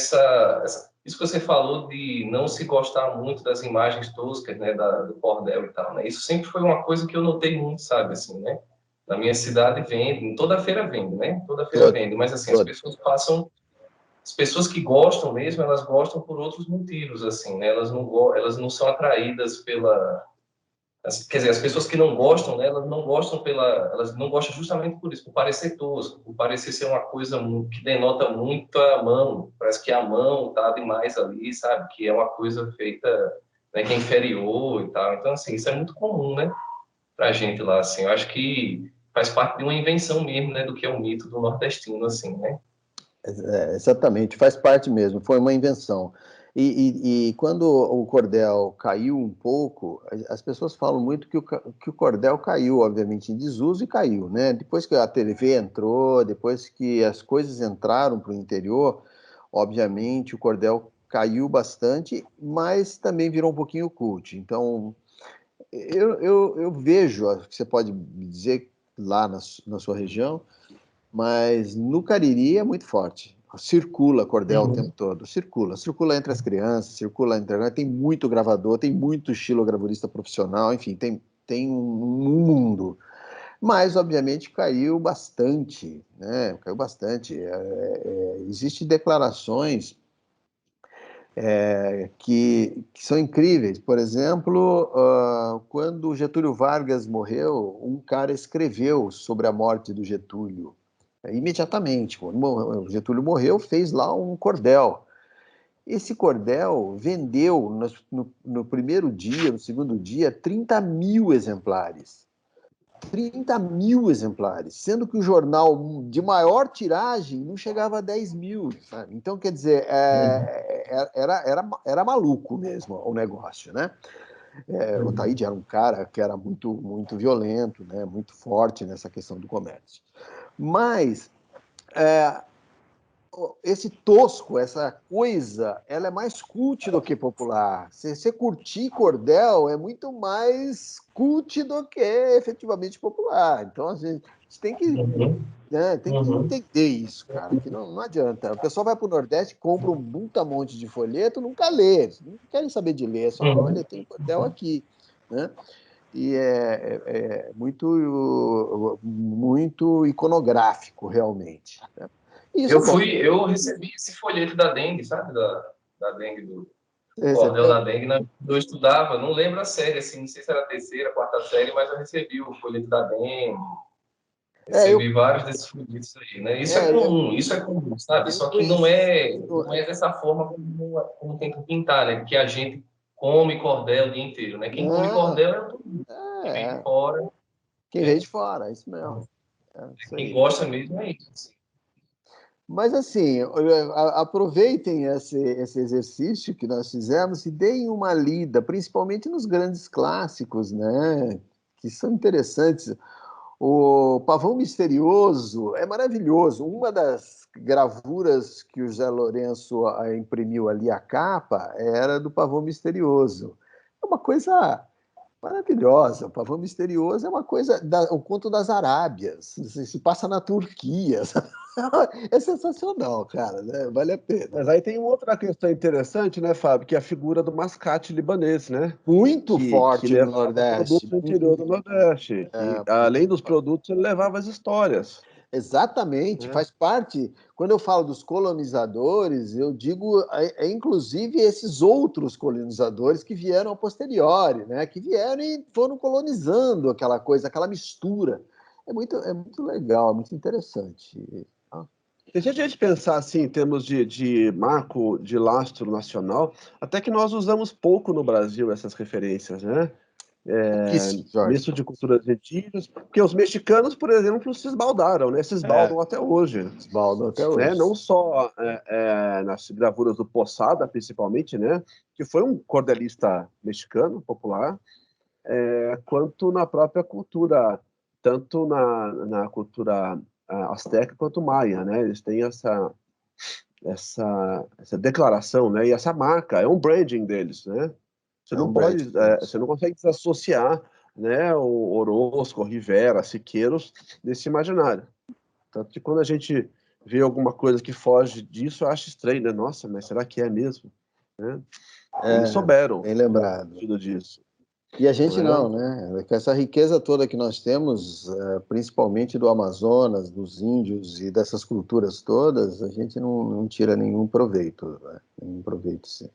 isso que você falou de não se gostar muito das imagens toscas, né, do cordel e tal, né? Isso sempre foi uma coisa que eu notei muito, sabe, assim, né? Na minha cidade vende, toda feira vende, né? Toda feira vende, mas assim, as pessoas que gostam mesmo, elas gostam por outros motivos, assim, né? Elas não são atraídas quer dizer, as pessoas que não gostam, né, elas não gostam justamente por isso, por parecer tosco, por parecer ser uma coisa que denota muito a mão, parece que a mão tá demais ali, sabe, que é uma coisa feita, né, que é inferior e tal. Então, assim, isso é muito comum, né, pra gente lá, assim. Eu acho que faz parte de uma invenção mesmo, né, do que é o mito do nordestino, assim, né. Exatamente, faz parte mesmo, foi uma invenção. E quando o cordel caiu um pouco, as pessoas falam muito que o cordel caiu, obviamente, em desuso e caiu, né? Depois que a TV entrou, depois que as coisas entraram para o interior, obviamente o cordel caiu bastante, mas também virou um pouquinho cult. Então, eu vejo, acho que você pode me dizer lá na sua região, mas no Cariri é muito forte. Circula cordel o tempo todo, circula entre as crianças, circula entre... Tem muito gravador, tem muito estilogravurista profissional, enfim, tem um mundo. Mas, obviamente, caiu bastante, né? Caiu bastante. Existem declarações que são incríveis. Por exemplo, quando Getúlio Vargas morreu, um cara escreveu sobre a morte do Getúlio. Imediatamente, quando o Getúlio morreu, fez lá um cordel. Esse cordel vendeu no primeiro dia, no segundo dia, 30 mil exemplares. 30 mil exemplares, sendo que o jornal de maior tiragem não chegava a 10 mil, sabe? Então, quer dizer, era maluco mesmo o negócio, né? O Taíde era um cara que era muito, muito violento, né? Muito forte nessa questão do comércio. Mas esse tosco, essa coisa, ela é mais cult do que popular. Se você curtir cordel, é muito mais cult do que efetivamente popular. Então, a gente tem que, tem que entender isso, cara, que não adianta. O pessoal vai para o Nordeste, compra um monte de folheto, nunca lê. Não querem saber de ler, só olha, tem cordel aqui, né? E é muito iconográfico, realmente, né? Eu recebi esse folheto da dengue, sabe? Da dengue, do cordel da dengue, né? Eu estudava, não lembro a série, assim, não sei se era a terceira, quarta série, mas eu recebi o folheto da dengue. Recebi vários desses folhetos aí, né? Isso é comum, sabe? Só que não é dessa forma como tem que pintar, né? Que a gente come cordel o dia inteiro, né? Quem come cordel é o turista, quem vem de fora. Quem vem de fora, é isso mesmo. Isso quem aí. gosta mesmo é isso. Mas, assim, aproveitem esse exercício que nós fizemos e deem uma lida, principalmente nos grandes clássicos, né? Que são interessantes. O Pavão Misterioso é maravilhoso. Uma das gravuras que o José Lourenço imprimiu ali, a capa, era do Pavão Misterioso. É uma coisa maravilhosa. O Pavão Misterioso é uma coisa... o Conto das Arábias. Se passa na Turquia. É sensacional, cara, né? Vale a pena. Mas aí tem outra questão interessante, né, Fábio? Que é a figura do mascate libanês, né? Muito forte que no levava Nordeste. produtos do interior do Nordeste. E, além dos produtos, ele levava as histórias. Exatamente, faz parte. Quando eu falo dos colonizadores, eu digo inclusive esses outros colonizadores que vieram a posteriori, né? Que vieram e foram colonizando aquela coisa, aquela mistura. É muito legal, é muito interessante. E se a gente pensar assim, em termos de marco, de lastro nacional, até que nós usamos pouco no Brasil essas referências, né? Misto de culturas antigas, porque os mexicanos, por exemplo, se esbaldaram, né? Se esbaldam até hoje. Esbaldam até hoje. Né? Não só nas gravuras do Posada, principalmente, né? Que foi um cordelista mexicano, popular, quanto na própria cultura, tanto na cultura asteca quanto maia, né? Eles têm essa declaração, né? E essa marca, é um branding deles, né? Você não pode, você não consegue desassociar, né, o Orozco, Rivera, Siqueiros desse imaginário. Tanto que quando a gente vê alguma coisa que foge disso, eu acho estranho, né? Nossa, mas será que é mesmo? Né? Eles souberam. Bem lembrado. Disso. E a gente não, né? Com essa riqueza toda que nós temos, principalmente do Amazonas, dos índios e dessas culturas todas, a gente não tira nenhum proveito, né? Nenhum proveito, sim.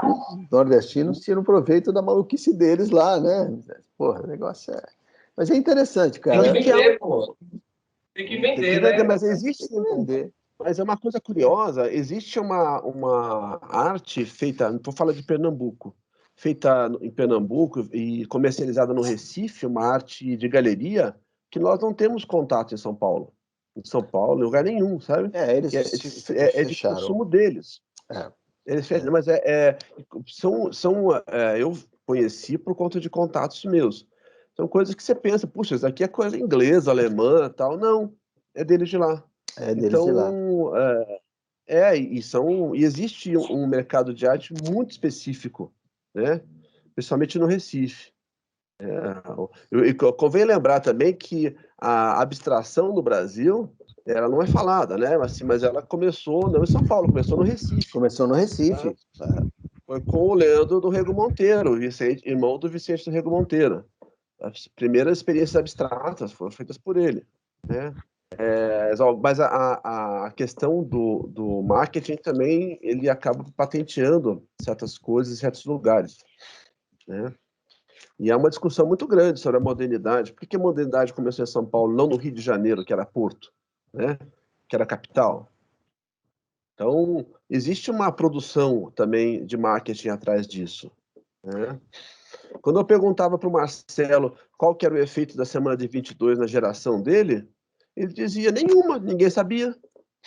Os nordestinos tiram proveito da maluquice deles lá, né? Porra, o negócio é... Mas é interessante, cara. Tem que vender, pô. Tem que vender, né? Mas existe... Mas é uma coisa curiosa, existe uma arte feita, vou falar de Pernambuco, feita em Pernambuco e comercializada no Recife, uma arte de galeria, que nós não temos contato em São Paulo. Em São Paulo, em lugar nenhum, sabe? Eles é de consumo deles. Mas eu conheci por conta de contatos meus. São coisas que você pensa, puxa, isso aqui é coisa inglesa, alemã, tal. Não, é deles de lá. É deles de lá. E existe um mercado de arte muito específico, né? Principalmente no Recife. Convém lembrar também que a abstração no Brasil, ela não é falada, né? Mas ela começou não em São Paulo, começou no Recife. Começou no Recife. Foi com o Leandro do Rego Monteiro, irmão do Vicente do Rego Monteiro. As primeiras experiências abstratas foram feitas por ele, né? Mas a questão do marketing também, ele acaba patenteando certas coisas em certos lugares, né? E há uma discussão muito grande sobre a modernidade. Por que a modernidade começou em São Paulo, não no Rio de Janeiro, que era Porto, né? Que era a capital? Então, existe uma produção também de marketing atrás disso, né? Quando eu perguntava para o Marcelo qual que era o efeito da semana de 22 na geração dele, ele dizia nenhuma, ninguém sabia.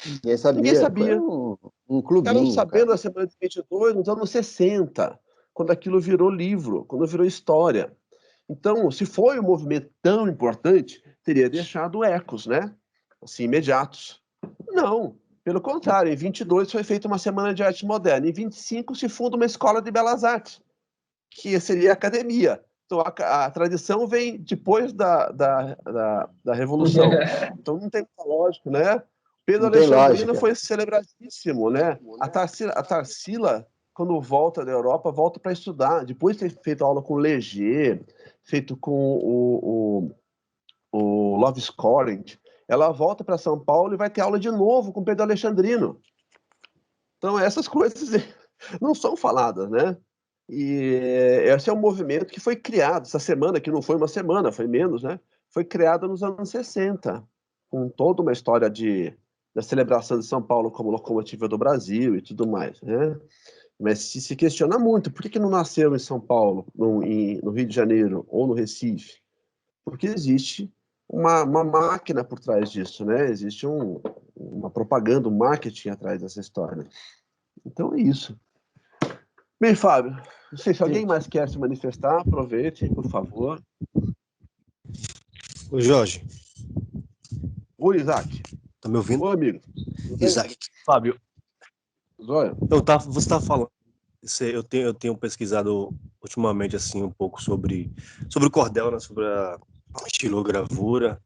Ninguém sabia. Um clubinho. Ficaram sabendo da semana de 22 nos anos 60, quando aquilo virou livro, quando virou história. Então, se foi um movimento tão importante, teria deixado ecos, né? Assim, imediatos. Não, pelo contrário, em 22 foi feita uma semana de arte moderna, em 25 se funda uma escola de belas artes, que seria a academia. Então, a tradição vem depois da Revolução. Então, não tem muita lógica, né? Pedro Alexandrino foi celebradíssimo, né? A Tarsila, quando volta da Europa, volta para estudar. Depois de ter feito aula com Leger, feito com o Love Scoring, ela volta para São Paulo e vai ter aula de novo com Pedro Alexandrino. Então, essas coisas não são faladas, né? E esse é um movimento que foi criado, essa semana, que não foi uma semana, foi menos, né? Foi criado nos anos 60, com toda uma história da celebração de São Paulo como locomotiva do Brasil e tudo mais, né? mas se questiona muito, por que não nasceu em São Paulo, no Rio de Janeiro ou no Recife? Porque existe uma máquina por trás disso, né? Existe uma propaganda, um marketing atrás dessa história. Então é isso. Bem, Fábio, não sei se alguém mais quer se manifestar, aproveite, por favor. Ô, Jorge. Oi, Isaac. Tá me ouvindo? Oi, amigo. Isaac. Fábio. Zóia. Então, você está falando. Eu tenho pesquisado ultimamente assim um pouco sobre o cordel, né, sobre a estilogravura,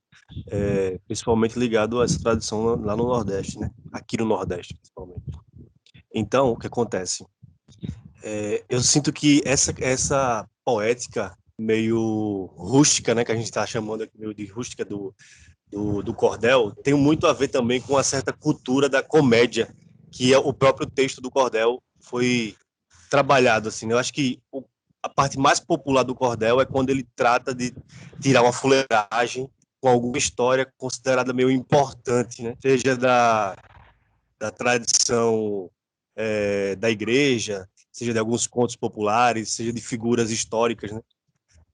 principalmente ligado a essa tradição lá no Nordeste, né? Aqui no Nordeste, principalmente. Então, o que acontece? Eu sinto que essa poética meio rústica, né, que a gente está chamando aqui meio de rústica do cordel, tem muito a ver também com uma certa cultura da comédia, que é o próprio texto do cordel foi trabalhado assim. Eu acho que a parte mais popular do cordel é quando ele trata de tirar uma fuleiragem com alguma história considerada meio importante, né? Seja da tradição da igreja, seja de alguns contos populares, seja de figuras históricas, né?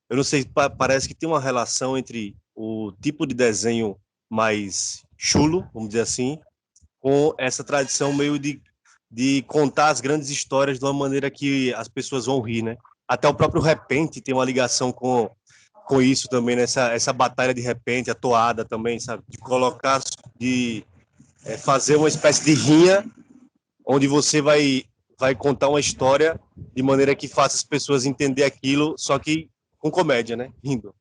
Eu não sei, parece que tem uma relação entre o tipo de desenho mais chulo, vamos dizer assim, com essa tradição meio de contar as grandes histórias de uma maneira que as pessoas vão rir, né? Até o próprio repente tem uma ligação com isso também, nessa essa batalha de repente, a toada também, sabe? De colocar, fazer uma espécie de rinha onde você vai contar uma história de maneira que faça as pessoas entender aquilo, só que com comédia, né? Rindo.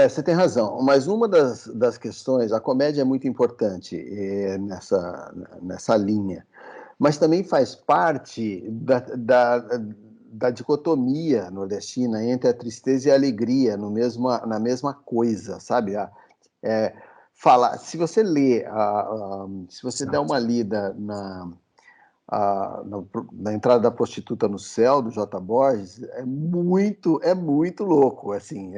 Você tem razão, mas uma das questões, a comédia é muito importante nessa linha, mas também faz parte da dicotomia nordestina entre a tristeza e a alegria na mesma coisa, sabe? Se você lê, se você der uma lida na entrada da prostituta no céu, do J. Borges, é muito louco, assim,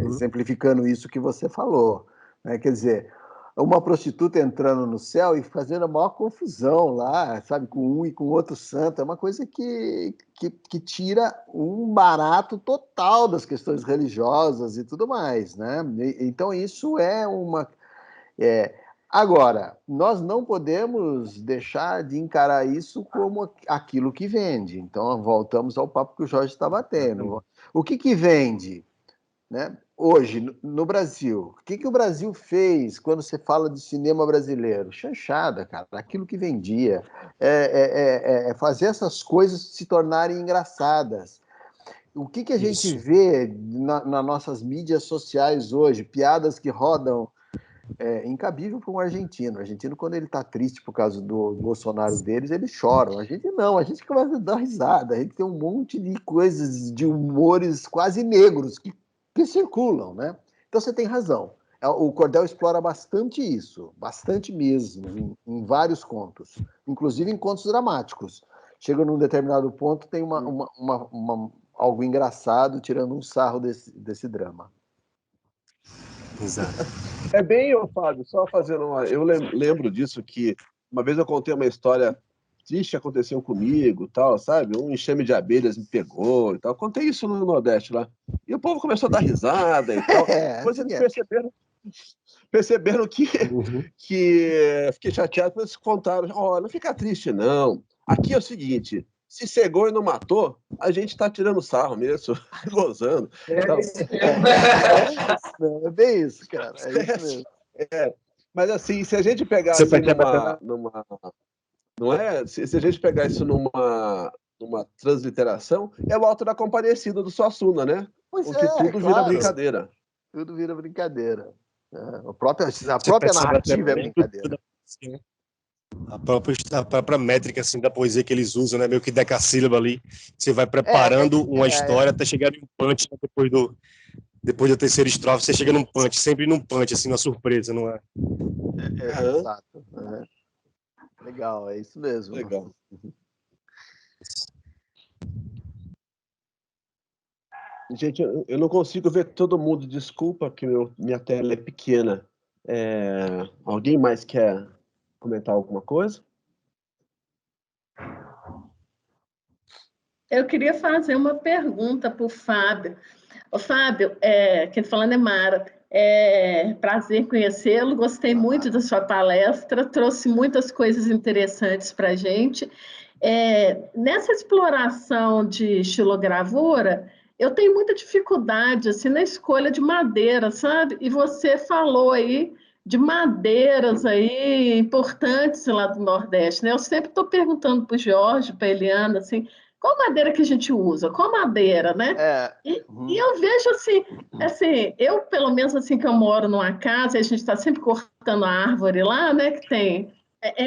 exemplificando isso que você falou, né? Quer dizer, uma prostituta entrando no céu e fazendo a maior confusão lá, sabe, com um e com outro santo, é uma coisa que tira um barato total das questões religiosas e tudo mais, né? Então isso é uma... Agora, nós não podemos deixar de encarar isso como aquilo que vende. Então, voltamos ao papo que o Jorge está batendo. O que vende, né? Hoje, no Brasil? O que o Brasil fez quando você fala de cinema brasileiro? Chanchada, cara. Aquilo que vendia. Fazer essas coisas se tornarem engraçadas. O que a gente vê nas nossas mídias sociais hoje? Piadas que rodam... incabível para um argentino. O argentino, quando ele está triste por causa do Bolsonaro deles, eles choram. A gente não, a gente começa a dar risada. A gente tem um monte de coisas, de humores quase negros que circulam, né? Então você tem razão. O cordel explora bastante isso, bastante mesmo, em vários contos, inclusive em contos dramáticos. Chega num determinado ponto, tem algo engraçado tirando um sarro desse drama. Exato. É bem, Fábio, só fazendo uma... Eu lembro disso, que uma vez eu contei uma história triste que aconteceu comigo, tal, sabe? Um enxame de abelhas me pegou e tal. Contei isso no Nordeste lá. E o povo começou a dar risada e tal. Depois eles perceberam que fiquei chateado, depois eles contaram, não fica triste, não. Aqui é o seguinte... Se cegou e não matou, a gente tá tirando sarro mesmo, gozando. É bem isso, cara. É isso mesmo. Mas assim, se a gente pegar assim, não é? Se a gente pegar isso numa transliteração, é o Alto da Compadecida do Suassuna, né? Porque tudo vira brincadeira. Tudo vira brincadeira. A própria narrativa é brincadeira. A própria métrica assim, da poesia que eles usam, né? Meio que decassílaba ali. Você vai preparando uma história até chegar em um punch, né? Depois da terceira estrofe, você chega num punch, sempre num punch, assim, uma surpresa, não é? Exato. Legal, é isso mesmo. Legal. Gente, eu não consigo ver todo mundo, desculpa que minha tela é pequena. Alguém mais quer comentar alguma coisa? Eu queria fazer uma pergunta para o Fábio. Ô, Fábio, quem está falando é Mara. Prazer conhecê-lo, gostei muito da sua palestra, trouxe muitas coisas interessantes para a gente. Nessa exploração de estilogravura, eu tenho muita dificuldade assim, na escolha de madeira, sabe? E você falou aí de madeiras aí importantes lá do Nordeste, né? Eu sempre estou perguntando para o Jorge, para a Eliana, assim, qual madeira que a gente usa? Qual madeira, né? E eu vejo assim, eu pelo menos assim que eu moro numa casa, e a gente está sempre cortando a árvore lá, né? Que tem.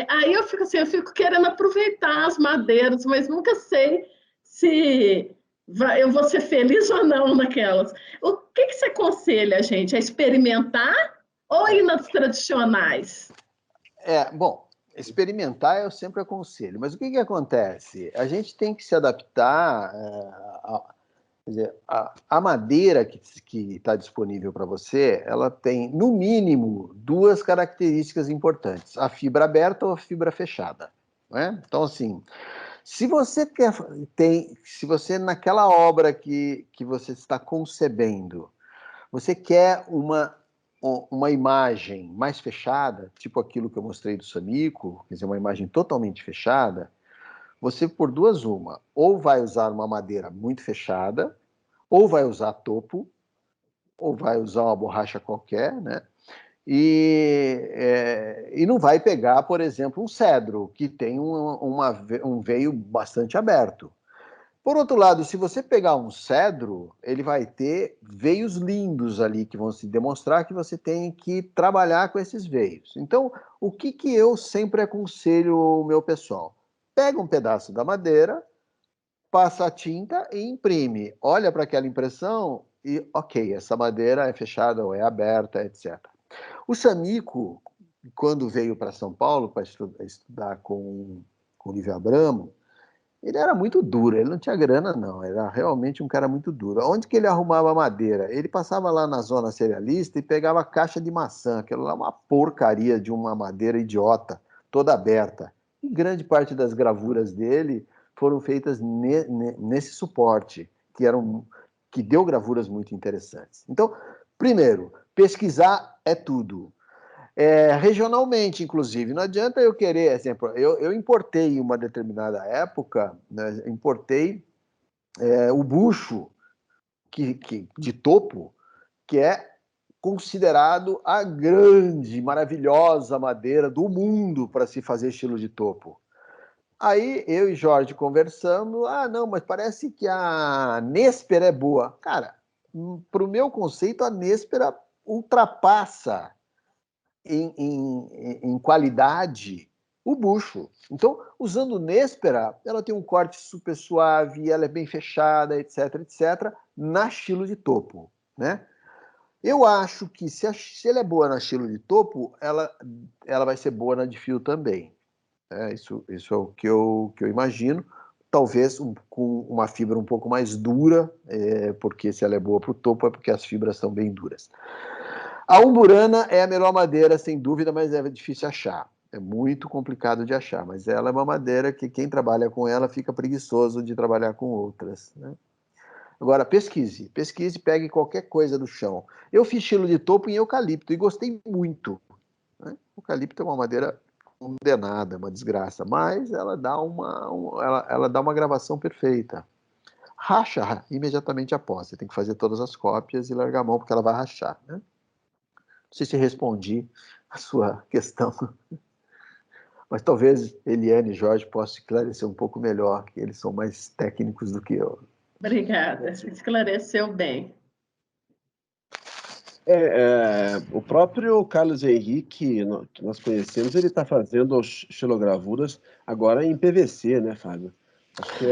Aí eu fico assim, eu fico querendo aproveitar as madeiras, mas nunca sei se eu vou ser feliz ou não naquelas. O que você aconselha a gente? A experimentar ou ir nas tradicionais? Bom, experimentar eu sempre aconselho, mas o que acontece? A gente tem que se adaptar. Quer dizer, a madeira que está disponível para você, ela tem, no mínimo, duas características importantes: a fibra aberta ou a fibra fechada. Não é? Então, assim, se você naquela obra que você está concebendo, você quer uma imagem mais fechada, tipo aquilo que eu mostrei do Samico, quer dizer, uma imagem totalmente fechada, você, por duas uma, ou vai usar uma madeira muito fechada, ou vai usar topo, ou vai usar uma borracha qualquer, né? E não vai pegar, por exemplo, um cedro, que tem um veio bastante aberto. Por outro lado, se você pegar um cedro, ele vai ter veios lindos ali, que vão se demonstrar que você tem que trabalhar com esses veios. Então, o que eu sempre aconselho o meu pessoal? Pega um pedaço da madeira, passa a tinta e imprime. Olha para aquela impressão e, ok, essa madeira é fechada ou é aberta, etc. O Samico, quando veio para São Paulo para estudar com o Lívio Abramo, ele era muito duro, ele não tinha grana, não. Era realmente um cara muito duro. Onde que ele arrumava madeira? Ele passava lá na zona cerealista e pegava caixa de maçã, aquela lá uma porcaria de uma madeira idiota, toda aberta. E grande parte das gravuras dele foram feitas nesse suporte, que deu gravuras muito interessantes. Então, primeiro, pesquisar é tudo. Regionalmente, inclusive, não adianta eu querer, exemplo, eu importei em uma determinada época, né, importei o bucho de topo, que é considerado a grande, maravilhosa madeira do mundo para se fazer estilo de topo. Aí eu e Jorge conversando, não, mas parece que a Néspera é boa. Cara, para o meu conceito, a Néspera ultrapassa em qualidade o bucho. Então, usando Néspera, ela tem um corte super suave, ela é bem fechada, etc, etc, na estilo de topo, né? Eu acho que se ela é boa na estilo de topo, ela vai ser boa na de fio também. Isso é o que eu imagino. Talvez com uma fibra um pouco mais dura, porque se ela é boa para o topo é porque as fibras são bem duras. A umburana é a melhor madeira, sem dúvida, mas é difícil achar. É muito complicado de achar, mas ela é uma madeira que quem trabalha com ela fica preguiçoso de trabalhar com outras, né? Agora, pesquise, pegue qualquer coisa do chão. Eu fiz estilo de topo em eucalipto e gostei muito, né? Eucalipto é uma madeira condenada, uma desgraça, mas ela dá ela dá uma gravação perfeita. Racha imediatamente após, você tem que fazer todas as cópias e largar a mão, porque ela vai rachar, né? Não sei se respondi a sua questão, mas talvez Eliane e Jorge possam esclarecer um pouco melhor, que eles são mais técnicos do que eu. Obrigada, esclareceu bem. O próprio Carlos Henrique, que nós conhecemos, ele está fazendo estilogravuras agora em PVC, né, Fábio? Acho que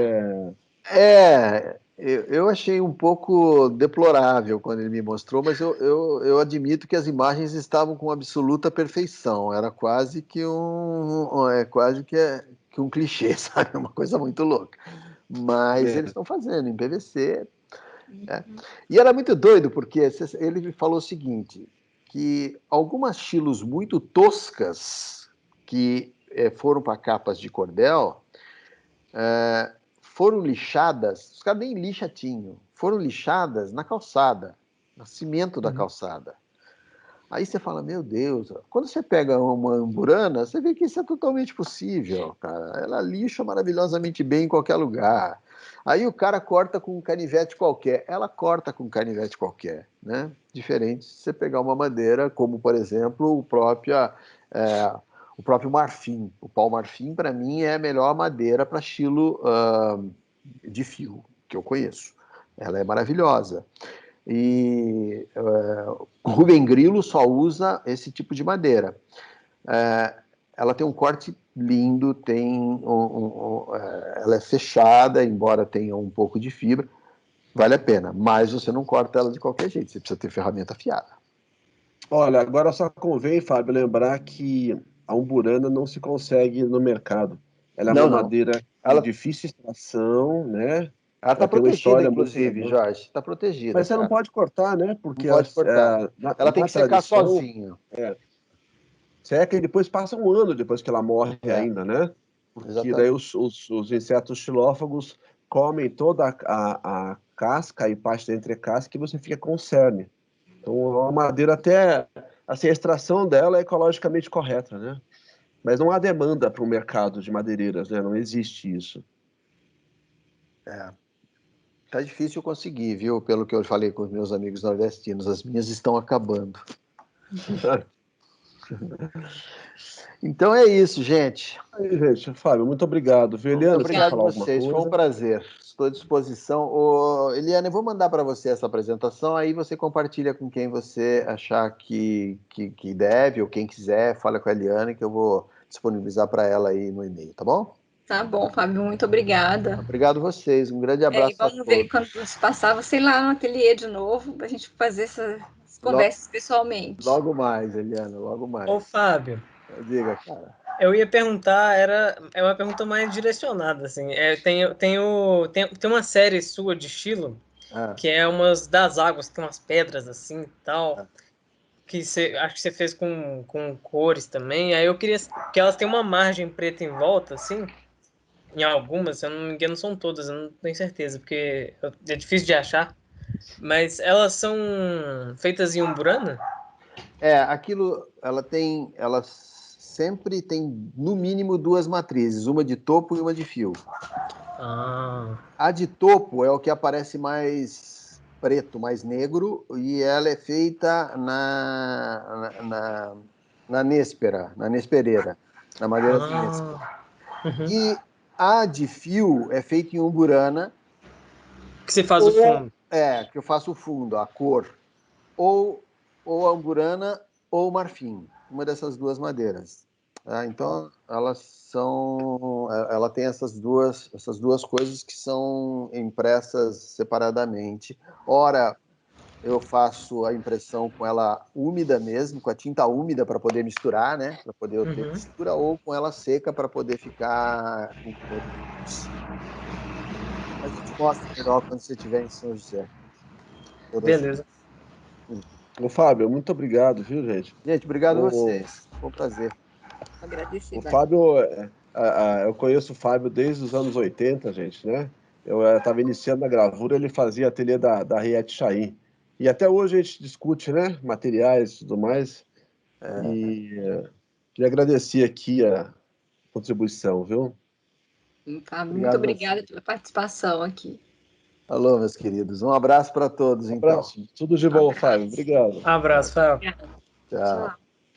eu achei um pouco deplorável quando ele me mostrou, mas eu admito que as imagens estavam com absoluta perfeição. Era quase que um clichê, sabe? Uma coisa muito louca. Mas eles estão fazendo em PVC. Né? E era muito doido, porque ele falou o seguinte, que algumas estilos muito toscas que foram para capas de cordel foram lixadas, os caras nem lixa tinham, foram lixadas na calçada, no cimento da calçada. Aí você fala, meu Deus, quando você pega uma amburana, você vê que isso é totalmente possível, cara. Ela lixa maravilhosamente bem em qualquer lugar. Aí o cara corta com um canivete qualquer, ela corta com um canivete qualquer, né? Diferente se você pegar uma madeira, como, por exemplo, o próprio marfim. O pau-marfim, para mim, é a melhor madeira para estilo de fio que eu conheço. Ela é maravilhosa. E Rubem Grillo só usa esse tipo de madeira. Ela tem um corte lindo, ela é fechada, embora tenha um pouco de fibra, vale a pena, mas você não corta ela de qualquer jeito, você precisa ter ferramenta afiada. Olha, agora só convém, Fábio, lembrar que a umburana não se consegue no mercado. Ela é uma madeira de difícil extração, né? Ela está protegida, inclusive, Jorge. Está protegida. Mas você não pode cortar, né? Porque não pode cortar. Ela tem que secar sozinha. Seca e depois passa um ano depois que ela morre ainda, né? Porque daí os insetos xilófagos comem toda a casca e parte da entrecasca e você fica com cerne. Então, a madeira até... Assim, a extração dela é ecologicamente correta, né? Mas não há demanda para o mercado de madeireiras, né? Não existe isso. Tá difícil conseguir, viu? Pelo que eu falei com os meus amigos nordestinos, as minhas estão acabando. Então é isso, gente. Aí, gente, Fábio, muito obrigado. Eliana, muito obrigado a vocês, foi um prazer. Estou à disposição. Eliana, eu vou mandar para você essa apresentação, aí você compartilha com quem você achar que deve, ou quem quiser, fala com a Eliana, que eu vou disponibilizar para ela aí no e-mail, tá bom? Tá bom, Fábio, muito obrigada. Obrigado a vocês, um grande abraço a todos. Vamos ver quando se passar, sei lá, no ateliê de novo, para a gente fazer essas conversas pessoalmente. Logo mais, Eliana, logo mais. Ô, Fábio. Diga, cara. Eu ia perguntar, é uma pergunta mais direcionada, assim. Tem uma série sua de estilo, que é umas das águas, tem umas pedras assim e tal, que acho que você fez com cores também. Aí eu queria que elas têm uma margem preta em volta, assim. Em algumas, se eu não me engano, são todas, eu não tenho certeza, porque é difícil de achar. Mas elas são feitas em umburana? Aquilo, ela sempre tem, no mínimo, duas matrizes, uma de topo e uma de fio. A de topo é o que aparece mais preto, mais negro, e ela é feita na néspera, na nespereira, na madeira de néspera. E a de fio é feita em umburana. Que você faz o fundo. Que eu faço o fundo, a cor. Ou a umburana ou o marfim, uma dessas duas madeiras. Então, ela tem essas duas coisas que são impressas separadamente. Ora, eu faço a impressão com ela úmida mesmo, com a tinta úmida para poder misturar, né? Para poder ter mistura, ou com ela seca para poder ficar com cores. Mas eu te mostro melhor quando você estiver em São José. Beleza. Ô, Fábio, muito obrigado, viu, gente? Gente, obrigado a vocês. Foi um prazer. Agradecido. O Fábio, eu conheço o Fábio desde os anos 80, gente, né? Eu estava iniciando a gravura, ele fazia ateliê da Riet Chaim. E até hoje a gente discute, né? Materiais e tudo mais. E queria agradecer aqui a contribuição, viu? Muito obrigada pela participação aqui. Alô, meus queridos. Um abraço para todos, então. Tudo de bom, Fábio. Obrigado. Abraço, Fábio. Tchau.